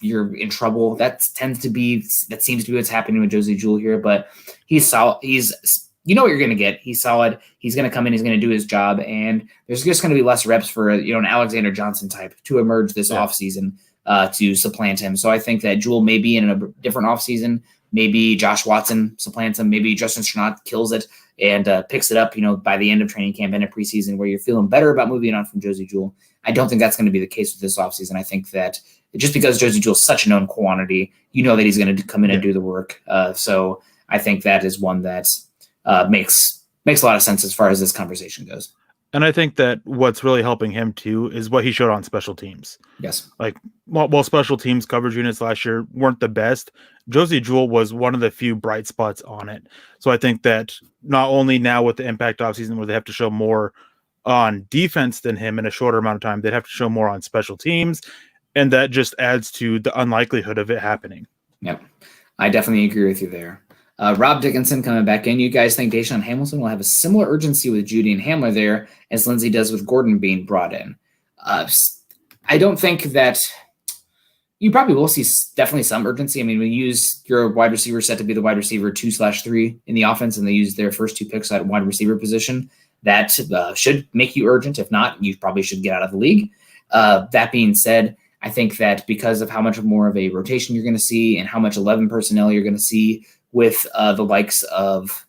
you're in trouble. That seems to be what's happening with Josie Jewell here, but he's solid. You know what you're going to get. He's solid. He's going to come in. He's going to do his job. And there's just going to be less reps for, an Alexander Johnson type to emerge this offseason. to supplant him. So I think that Jewell may be in a different offseason. Maybe Josh Watson supplants him. Maybe Justin Stronach kills it and picks it up, by the end of training camp and a preseason where you're feeling better about moving on from Josey Jewell. I don't think that's going to be the case with this offseason. I think that just because Josey Jewell is such a known quantity, that he's going to come in and do the work. So I think that is one that makes a lot of sense as far as this conversation goes. And I think that what's really helping him too is what he showed on special teams. Yes. While special teams coverage units last year weren't the best, Josey Jewell was one of the few bright spots on it. So I think that not only now with the impact offseason where they have to show more on defense than him in a shorter amount of time, they'd have to show more on special teams. And that just adds to the unlikelihood of it happening. Yep. I definitely agree with you there. Rob Dickinson coming back in. You guys think Deshaun Hamilton will have a similar urgency with Judy and Hamler there as Lindsey does with Gordon being brought in? I don't think that you probably will see definitely some urgency. I mean, we use your wide receiver set to be the wide receiver 2/3 in the offense, and they use their first 2 picks at wide receiver position. That should make you urgent. If not, you probably should get out of the league. That being said, I think that because of how much more of a rotation you're going to see and how much 11 personnel you're going to see with the likes of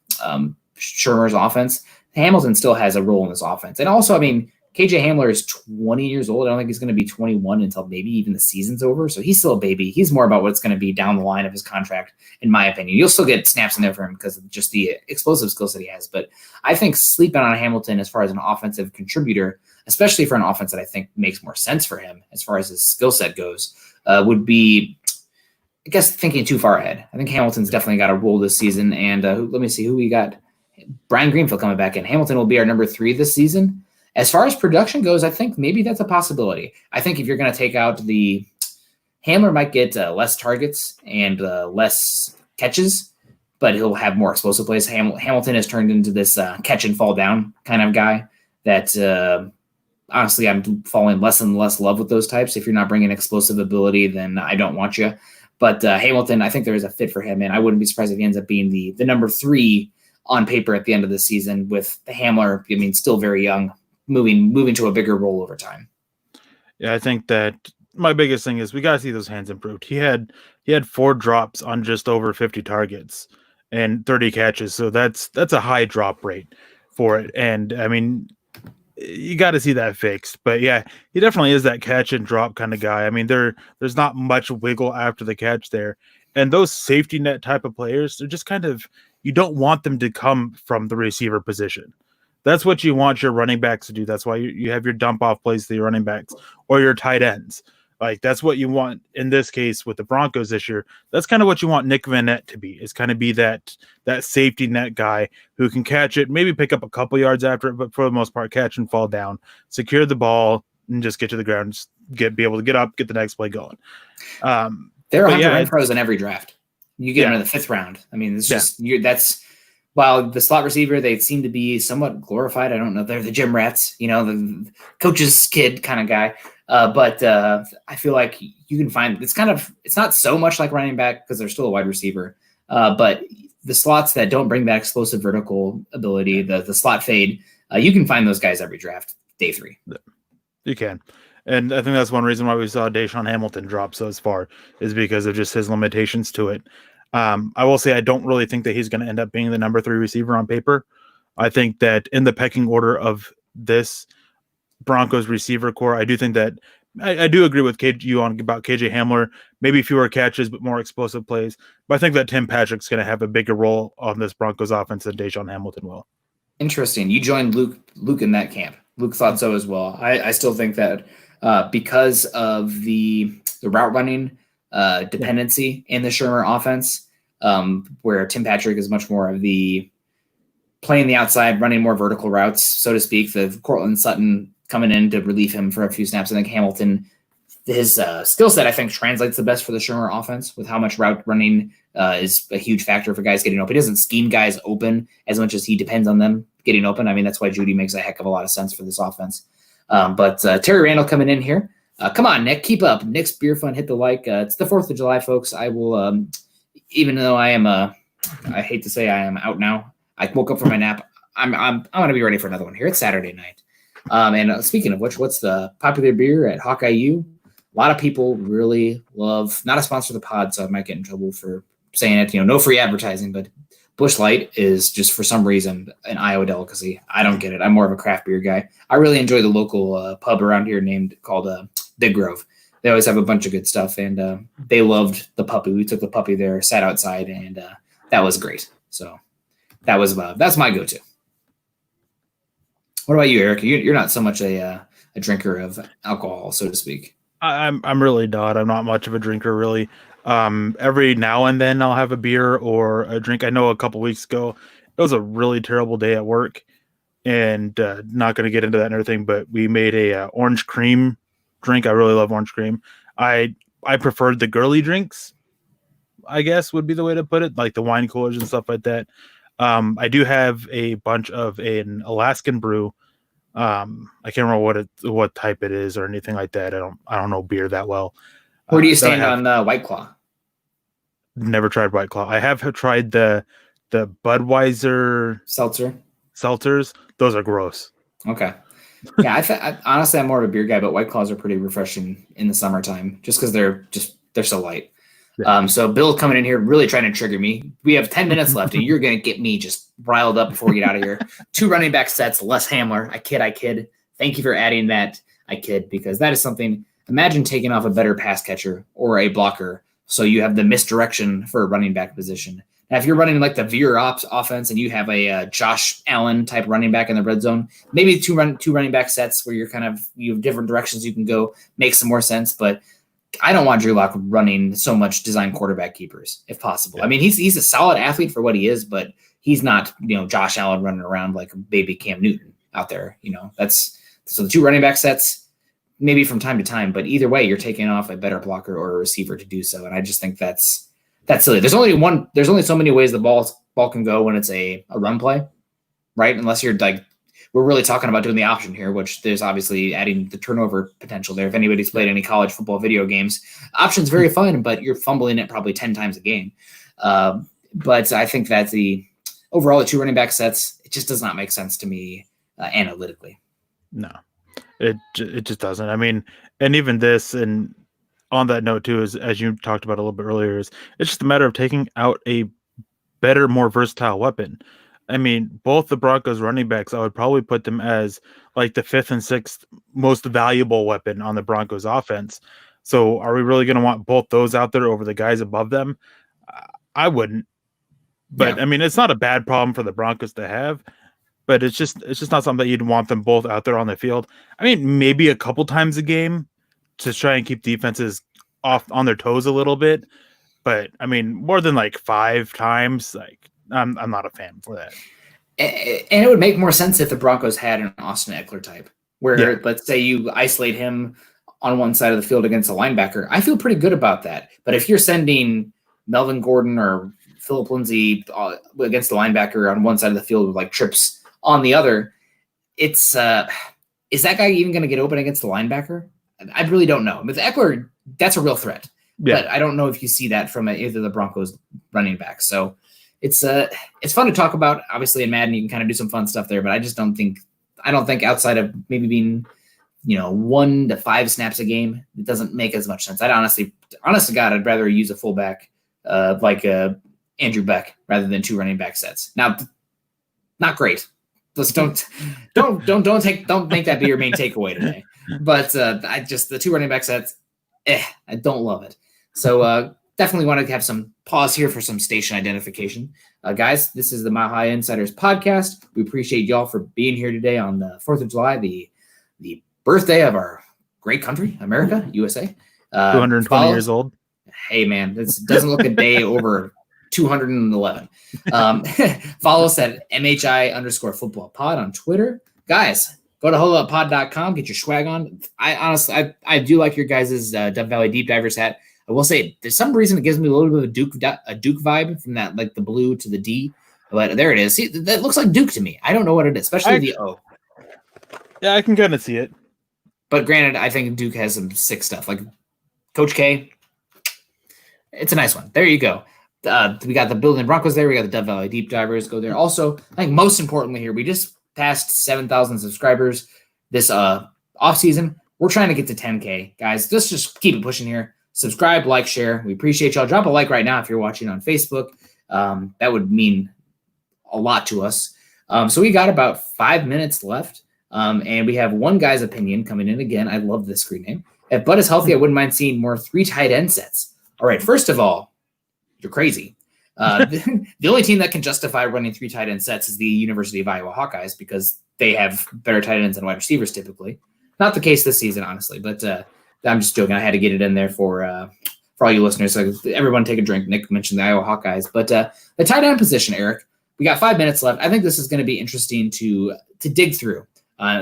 Shermer's offense, Hamilton still has a role in this offense. And also, I mean, KJ Hamler is 20 years old. I don't think he's going to be 21 until maybe even the season's over. So he's still a baby. He's more about what's going to be down the line of his contract, in my opinion. You'll still get snaps in there for him because of just the explosive skills that he has. But I think sleeping on Hamilton as far as an offensive contributor, especially for an offense that I think makes more sense for him as far as his skill set goes, would be, I guess, thinking too far ahead. I think Hamilton's definitely got a role this season. And let me see who we got. Brian Greenfield coming back in. Hamilton will be our number 3 this season. As far as production goes, I think maybe that's a possibility. I think if you're going to take out Hamler might get less targets and less catches, but he'll have more explosive plays. Hamilton has turned into this catch and fall down kind of guy that honestly I'm falling less and less love with those types. If you're not bringing explosive ability, then I don't want you. But Hamilton, I think there is a fit for him, and I wouldn't be surprised if he ends up being the number 3 on paper at the end of the season with the Hamler, I mean, still very young, moving to a bigger role over time. Yeah, I think that my biggest thing is we got to see those hands improved. He had 4 drops on just over 50 targets and 30 catches. So that's a high drop rate for it. And I mean, you got to see that fixed. But yeah, he definitely is that catch and drop kind of guy. I mean, there's not much wiggle after the catch there. And those safety net type of players, they're just kind of, you don't want them to come from the receiver position. That's what you want your running backs to do. That's why you have your dump off plays to your running backs or your tight ends. Like that's what you want in this case with the Broncos this year. That's kind of what you want Nick Van Nett to be, is kind of be that safety net guy who can catch it, maybe pick up a couple yards after it, but for the most part, catch and fall down, secure the ball, and just get to the ground, just be able to get up, get the next play going. There are Hunter Renfrows in every draft. You get him in the 5th round. I mean, it's just that's. While the slot receiver, they seem to be somewhat glorified. I don't know. They're the gym rats, the coach's kid kind of guy. But I feel like you can find it's not so much like running back because they're still a wide receiver. But the slots that don't bring that explosive vertical ability, the slot fade, you can find those guys every draft, day 3. You can. And I think that's one reason why we saw Deshaun Hamilton drop so far is because of just his limitations to it. I will say I don't really think that he's going to end up being the number 3 receiver on paper. I think that in the pecking order of this Broncos receiver core, I do think that I do agree with about KJ Hamler, maybe fewer catches but more explosive plays. But I think that Tim Patrick's going to have a bigger role on this Broncos offense than Deshaun Hamilton will. Interesting. You joined Luke in that camp. Luke thought so as well. I still think that because of the route running dependency in the Shermer offense, where Tim Patrick is much more of the playing the outside, running more vertical routes, so to speak. The Cortland Sutton coming in to relieve him for a few snaps. I think Hamilton, his skill set, I think, translates the best for the Shermer offense with how much route running is a huge factor for guys getting open. He doesn't scheme guys open as much as he depends on them getting open. I mean, that's why Judy makes a heck of a lot of sense for this offense. But Terry Randall coming in here. Come on, Nick, keep up. Nick's Beer Fun, hit the like. It's the 4th of July, folks. I will, even though I am, I hate to say I am out now. I woke up from my nap. I'm going to be ready for another one here. It's Saturday night. And speaking of which, what's the popular beer at Hawkeye U? a lot of people really love, not a sponsor of the pod, so I might get in trouble for saying it, no free advertising, but Busch Light is just for some reason an Iowa delicacy. I don't get it. I'm more of a craft beer guy. I really enjoy the local pub around here called Big Grove. They always have a bunch of good stuff, and they loved the puppy. We took the puppy there, sat outside, and that was great. So that's my go-to. What about you, Eric? You're not so much a drinker of alcohol, so to speak. I'm really not. I'm not much of a drinker, really. Every now and then I'll have a beer or a drink. I know a couple weeks ago it was a really terrible day at work, and not going to get into that and everything, but we made a orange cream drink. I really love orange cream. I preferred the girly drinks, I guess would be the way to put it, like the wine coolers and stuff like that. I do have a bunch of an Alaskan brew. I can't remember what type it is or anything like that. I don't know beer that well. Where do you stand on White Claw? Never tried White Claw. I have tried the Budweiser seltzers. Those are gross. Okay. Yeah, honestly, I'm more of a beer guy, but White Claws are pretty refreshing in the summertime just because they're so light. Yeah. So Bill coming in here really trying to trigger me. We have 10 minutes left, and you're going to get me just riled up before we get out of here. 2 running back sets, less Hamler. I kid. Thank you for adding that. I kid, because that is something. Imagine taking off a better pass catcher or a blocker, so you have the misdirection for a running back position. Now, if you're running like the Veer Ops offense and you have a Josh Allen type running back in the red zone, maybe two running back sets where you have different directions you can go makes some more sense. But I don't want Drew Lock running so much design quarterback keepers if possible. Yeah. I mean, he's a solid athlete for what he is, but he's not, Josh Allen running around like baby Cam Newton out there. That's so the 2 running back sets. Maybe from time to time, but either way, you're taking off a better blocker or a receiver to do so. And I just think that's silly. There's only so many ways the ball can go when it's a run play, right? Unless you're like, we're really talking about doing the option here, which there's obviously adding the turnover potential there. If anybody's played any college football video games, option's very fun, but you're fumbling it probably 10 times a game. But I think that the 2 running back sets, it just does not make sense to me analytically. No. It just doesn't. I mean, and even this, and on that note too, is as you talked about a little bit earlier, it's just a matter of taking out a better, more versatile weapon. I mean, both the Broncos running backs, I would probably put them as like the 5th and 6th most valuable weapon on the Broncos offense. So are we really going to want both those out there over the guys above them? I wouldn't. But yeah. I mean, it's not a bad problem for the Broncos to have. But it's just not something that you'd want them both out there on the field. I mean, maybe a couple times a game to try and keep defenses off on their toes a little bit. But I mean, more than like 5 times, like I'm not a fan for that. And it would make more sense if the Broncos had an Austin Eckler type, where let's say you isolate him on one side of the field against a linebacker. I feel pretty good about that. But if you're sending Melvin Gordon or Phillip Lindsay against the linebacker on one side of the field with like trips on the other, it's is that guy even going to get open against the linebacker? I really don't know. With Eckler, that's a real threat. Yeah. But I don't know if you see that from either of the Broncos running backs. So it's fun to talk about. Obviously, in Madden, you can kind of do some fun stuff there, but I don't think outside of maybe being 1 to 5 snaps a game, it doesn't make as much sense. Honest to God, I'd rather use a fullback like Andrew Beck rather than 2 running back sets. Now, not great. Just don't make that be your main takeaway today. But the 2 running back sets, I don't love it. So definitely want to have some pause here for some station identification. Guys, this is the Mile High Insiders podcast. We appreciate y'all for being here today on the 4th of July, the birthday of our great country, America, USA. 220 years old. Hey, man, this doesn't look a day over 211. Follow us at MHI_football pod on Twitter. Guys, go to holduppod.com, get your swag on. I do like your guys' Dove Valley Deep Divers hat. I will say there's some reason it gives me a little bit of a Duke vibe from that, like the blue to the D. But there it is. See, that looks like Duke to me. I don't know what it is, especially the O. Yeah, I can kind of see it. But granted, I think Duke has some sick stuff. Like Coach K, it's a nice one. There you go. We got the Building Broncos there. We got the Dove Valley Deep Divers. Go there. Also, I think most importantly here, we just passed 7,000 subscribers this offseason. We're trying to get to 10K, guys. Let's just keep it pushing here. Subscribe, like, share. We appreciate y'all. Drop a like right now if you're watching on Facebook. That would mean a lot to us. So we got about 5 minutes left, and we have one guy's opinion coming in again. I love this screen name. If Bud is healthy, I wouldn't mind seeing more 3 tight end sets. All right, first of all, you're crazy. The only team that can justify running 3 tight end sets is the University of Iowa Hawkeyes because they have better tight ends than wide receivers typically. Not the case this season, honestly, but I'm just joking. I had to get it in there for all you listeners. So everyone take a drink. Nick mentioned the Iowa Hawkeyes. But the tight end position, Eric, we got 5 minutes left. I think this is going to be interesting to dig through.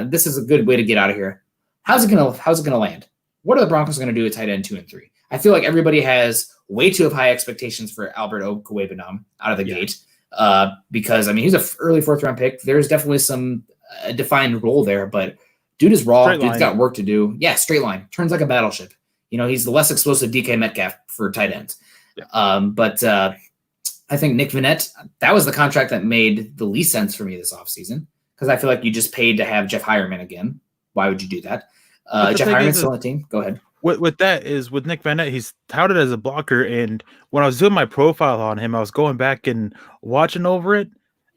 This is a good way to get out of here. How's it going to land? What are the Broncos going to do at tight end 2 and 3? I feel like everybody has way too high expectations for Albert Okwuegbunam out of the gate because, I mean, he's an early 4th-round pick. There's definitely some defined role there, but dude is raw. Dude's got work to do. Yeah, straight line. Turns like a battleship. You know, he's the less explosive DK Metcalf for tight ends. Yeah. But I think Nick Vannett, that was the contract that made the least sense for me this offseason because I feel like you just paid to have Jeff Hireman again. Why would you do that? Jeff Hireman's still on the team. Go ahead. With that is with Nick Vannett, he's touted as a blocker, and when I was doing my profile on him, I was going back and watching over it,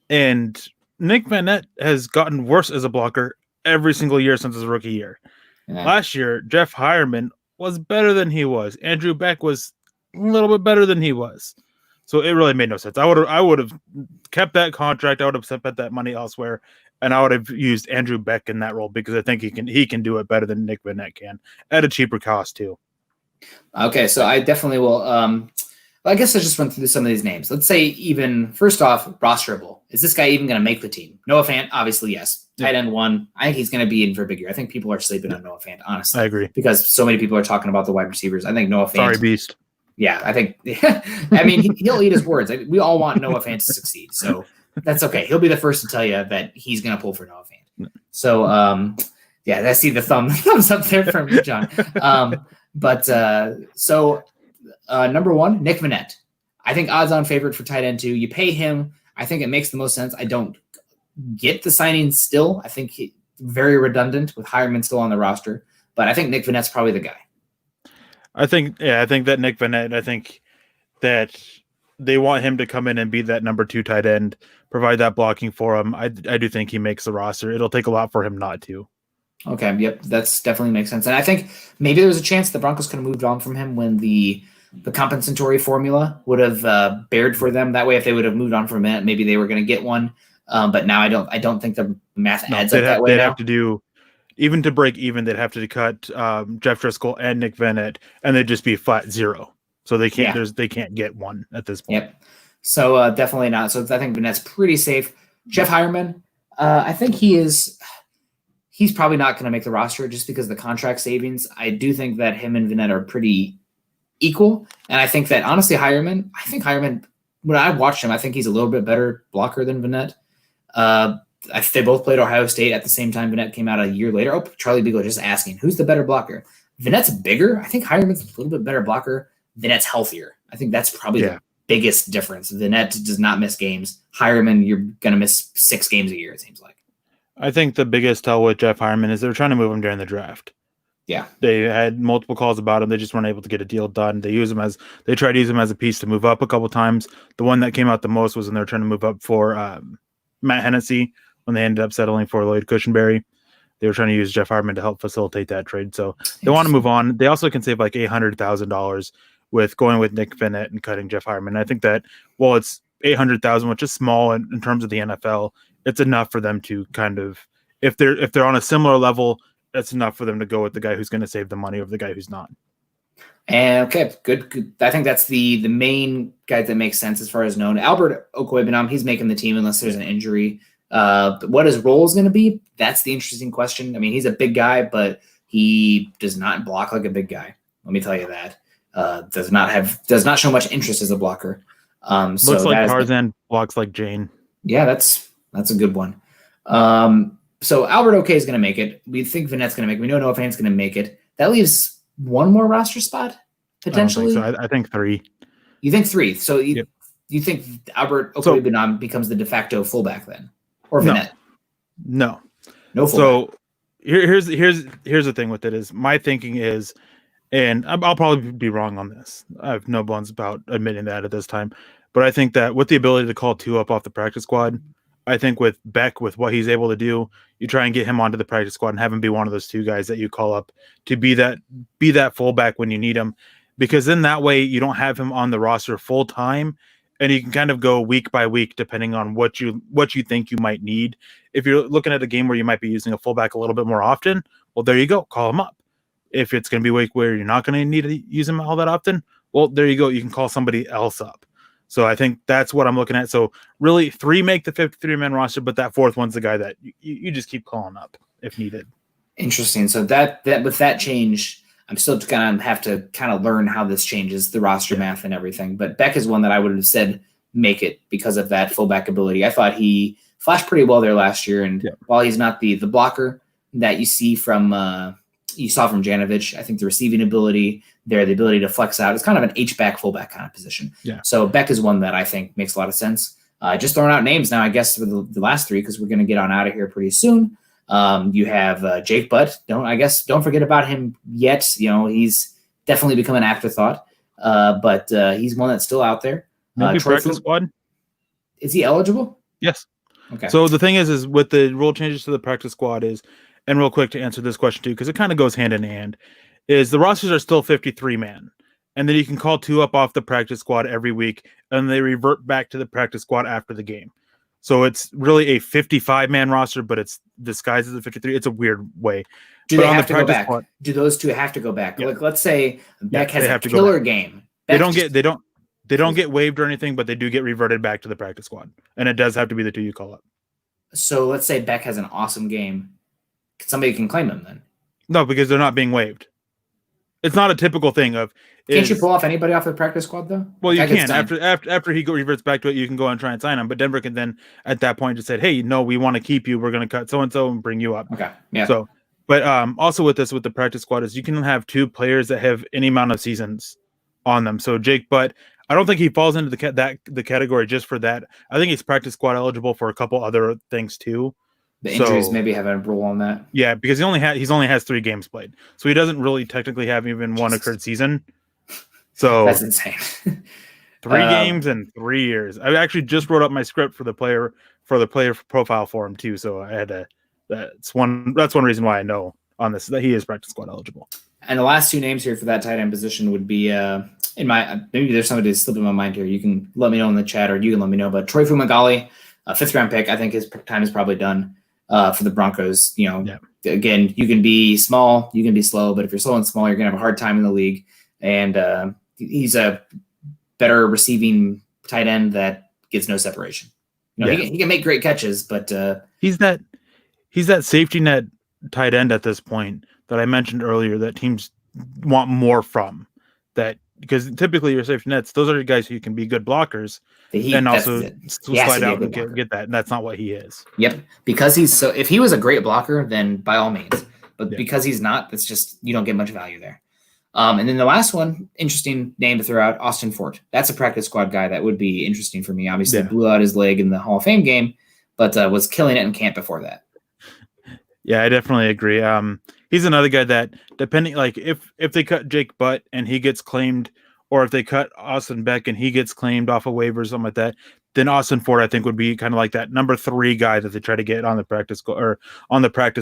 and Nick Vannett has gotten worse as a blocker every single year since his rookie year. Yeah. Last year, Jeff Hireman was better than he was. Andrew Beck was a little bit better than he was. So it really made no sense. I would have kept that contract. I would have spent that money elsewhere, and I would have used Andrew Beck in that role because I think he can do it better than Nick Vannett can at a cheaper cost too. Okay, so I definitely will. I guess I just run through some of these names. Let's say even first off, rosterable. Is this guy even going to make the team? Noah Fant, obviously yes. Tight end 1. I think he's going to be in for a big year. I think people are sleeping on Noah Fant, honestly. I agree because so many people are talking about the wide receivers. I think Noah Fant. Sorry, Beast. Yeah, I think. I mean, he'll eat his words. We all want Noah Fant to succeed, so that's okay. He'll be the first to tell you that he's going to pull for Noah Fant. So, yeah, I see the thumbs up there from you, John. So number 1, Nick Vannett. I think odds-on favorite for tight end 2. You pay him. I think it makes the most sense. I don't get the signing still. I think very redundant with Hireman still on the roster, but I think Nick Vannett's probably the guy. I think that Nick Vannett, I think that they want him to come in and be that number 2 tight end, provide that blocking for him. I do think he makes the roster. It'll take a lot for him not to. Okay. Yep. That's definitely makes sense. And I think maybe there was a chance the Broncos could have moved on from him when the compensatory formula would have bared for them. That way, if they would have moved on from it, maybe they were going to get one. But now I don't think the math adds up that way. They'd have to do, even to break even, they'd have to cut Jeff Driscoll and Nick Vannett, and they'd just be flat 0. So they can't. Yeah. They can't get one at this point. Yep. So definitely not. So I think Vannett's pretty safe. Jeff Hireman, I think he's probably not going to make the roster just because of the contract savings. I do think that him and Vannett are pretty equal, and I think that honestly, Hireman, when I watched him, I think he's a little bit better blocker than Vannett. They both played Ohio State at the same time. Vannett came out a year later. Oh, Charlie Beagle just asking, who's the better blocker? Vannett's bigger. I think Hireman's a little bit better blocker. Vannett's healthier. I think that's probably the biggest difference. Vannett does not miss games. Hireman, you're going to miss 6 games a year, it seems like. I think the biggest tell with Jeff Hireman is they were trying to move him during the draft. Yeah. They had multiple calls about him. They just weren't able to get a deal done. They tried to use him as a piece to move up a couple times. The one that came out the most was when they were trying to move up for Matt Hennessy when they ended up settling for Lloyd Cushenberry. They were trying to use Jeff Hireman to help facilitate that trade. So they want to move on. They also can save like $800,000 with going with Nick Vannett and cutting Jeff Hireman. I think that, well, it's $800,000, which is small in terms of the NFL. It's enough for them to kind of, if they're on a similar level, that's enough for them to go with the guy who's going to save the money over the guy who's not. And okay, good. I think that's the main guy that makes sense as far as known. Albert Okwuegbunam, he's making the team unless there's an injury. What his role is going to be, that's the interesting question. I mean, he's a big guy, but he does not block like a big guy. Let me tell you that. Does not show much interest as a blocker. Looks like Tarzan blocks like Jane. Yeah, that's a good one. So Albert OK is going to make it. We think Vannett's going to make it. We know Noah Fant's going to make it. That leaves one more roster spot potentially. I think 3. You think 3? So you think Albert Okwuegbunam becomes the de facto fullback then, or Vannett? No fullback. So here's the thing with it is my thinking is, and I'll probably be wrong on this. I have no bones about admitting that at this time, but I think that with the ability to call two up off the practice squad, I think with Beck, with what he's able to do, you try and get him onto the practice squad and have him be one of those two guys that you call up to be that fullback when you need him, because then that way you don't have him on the roster full time, and you can kind of go week by week depending on what you think you might need. If you're looking at a game where you might be using a fullback a little bit more often, well, there you go, call him up. If it's going to be a week where you're not going to need to use him all that often, well, there you go, you can call somebody else up. So I think that's what I'm looking at. So really, 3 make the 53-man roster, but that fourth one's the guy that you just keep calling up if needed. Interesting. So that with that change, I'm still going to have to kind of learn how this changes the roster math and everything. But Beck is one that I would have said make it because of that fullback ability. I thought he flashed pretty well there last year. And while he's not the blocker that you see from you saw from Janovich, I think the receiving ability there, the ability to flex out, it's kind of an H-back, fullback kind of position. Yeah. So Beck is one that I think makes a lot of sense. Just throwing out names now, I guess, for the last 3, because we're going to get on out of here pretty soon. You have Jake Butt. Don't forget about him yet. He's definitely become an afterthought, but he's one that's still out there. Maybe practice squad. Is he eligible? Yes. Okay. So the thing is with the rule changes to the practice squad is, and real quick to answer this question too, because it kind of goes hand in hand, is the rosters are still 53-man. And then you can call 2 up off the practice squad every week, and they revert back to the practice squad after the game. So it's really a 55-man roster, but it's disguised as a 53. It's a weird way. Do they have to go back? Do those 2 have to go back? Yeah. Like, let's say Beck has a killer game. They don't get waived or anything, but they do get reverted back to the practice squad. And it does have to be the 2 you call up. So let's say Beck has an awesome game. Somebody can claim him then. No, because they're not being waived. It's not a typical thing of. Can't you pull off anybody off the practice squad though? Well, you can after he reverts back to it. You can go and try and sign him. But Denver can then at that point just say, "Hey, no, we want to keep you. We're going to cut so and so and bring you up." Okay. Yeah. So, but also with the practice squad is you can have 2 players that have any amount of seasons on them. So Jake Butt, I don't think he falls into the category just for that. I think he's practice squad eligible for a couple other things too. The injuries maybe have a role on that. Yeah, because he only has 3 games played, so he doesn't really technically have even one occurred season. So that's insane. 3 games in 3 years. I actually just wrote up my script for the player profile for him too. So I had to. That's one reason why I know on this that he is practice squad eligible. And the last 2 names here for that tight end position would be maybe there's somebody that's slipping my mind here. You can let me know in the chat, or you can let me know. But Troy Fumagalli, a 5th round pick. I think his time is probably done. For the Broncos, again, you can be small, you can be slow, but if you're slow and small, you're going to have a hard time in the league. And he's a better receiving tight end that gets no separation. He can make great catches, but he's that safety net tight end at this point that I mentioned earlier that teams want more from. That because typically your safety nets, those are the guys who can be good blockers. And also slide out and get that. And that's not what he is. Yep. Because if he was a great blocker, then by all means. But because he's not, that's just, you don't get much value there. And then the last one, interesting name to throw out, Austin Fort. That's a practice squad guy that would be interesting for me. Obviously, blew out his leg in the Hall of Fame game, but was killing it in camp before that. Yeah, I definitely agree. He's another guy that, depending, like if they cut Jake Butt and he gets claimed, or if they cut Austin Beck and he gets claimed off a waiver or something like that, then Austin Ford, I think, would be kind of like that number 3 guy that they try to get on the practice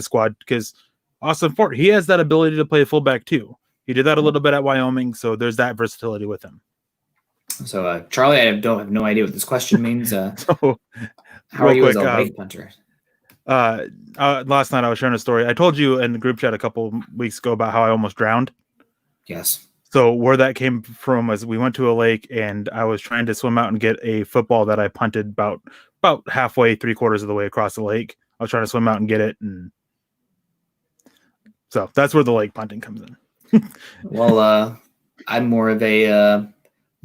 squad, because Austin Ford, he has that ability to play fullback too. He did that a little bit at Wyoming, so there's that versatility with him. So, Charlie, I have no idea what this question means. How are you as a lake punter? Last night I was sharing a story. I told you in the group chat a couple weeks ago about how I almost drowned. Yes. So where that came from was we went to a lake and I was trying to swim out and get a football that I punted about halfway, 3/4 of the way across the lake. I was trying to swim out and get it, and so that's where the lake punting comes in. Well, I'm more of a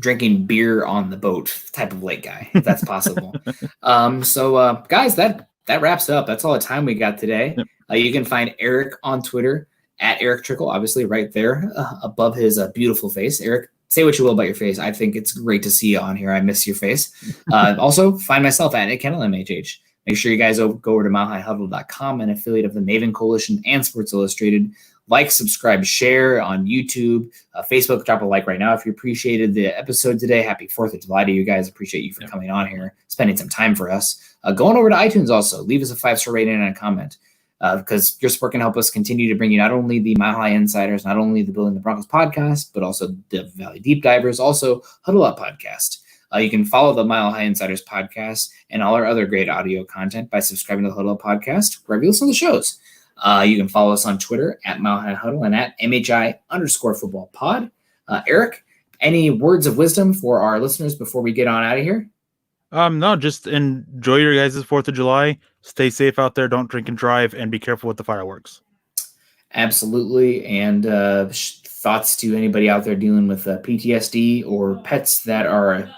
drinking beer on the boat type of lake guy, if that's possible. So guys, that wraps up. That's all the time we got today. Yep. You can find Eric on Twitter at Erick Trickel, obviously right there above his beautiful face. Eric, say what you will about your face. I think it's great to see you on here. I miss your face. Also, find myself at Kendell MHH. Make sure you guys go over to milehighhuddle.com, an affiliate of the Maven Coalition and Sports Illustrated. Like, subscribe, share on YouTube, Facebook. Drop a like right now if you appreciated the episode today. Happy 4th of July to you guys. Appreciate you for coming on here, spending some time for us. Going over to iTunes also. Leave us a 5-star rating and a comment, because your support can help us continue to bring you not only the Mile High Insiders, not only the Building the Broncos podcast, but also the Valley Deep Divers, also Huddle Up podcast. You can follow the Mile High Insiders podcast and all our other great audio content by subscribing to the Huddle Up podcast, wherever you listen to the shows. You can follow us on Twitter at Mile High Huddle and at MHI_football pod. Eric, any words of wisdom for our listeners before we get on out of here? No, just enjoy your guys' 4th of July. Stay safe out there. Don't drink and drive, and be careful with the fireworks. Absolutely. And thoughts to anybody out there dealing with PTSD or pets that are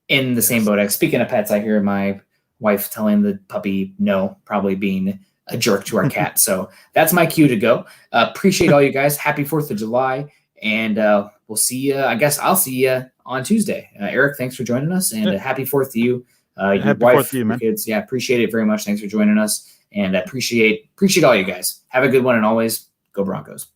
in the same boat. Speaking of pets, I hear my wife telling the puppy no, probably being a jerk to our cat. So that's my cue to go. Appreciate all you guys. Happy 4th of July. And we'll see you. I guess I'll see you on Tuesday. Eric, thanks for joining us. And happy 4th to you. Your happy wife, 4th to you, man. kids. Yeah, appreciate it very much. Thanks for joining us. And appreciate all you guys. Have a good one. And always go Broncos.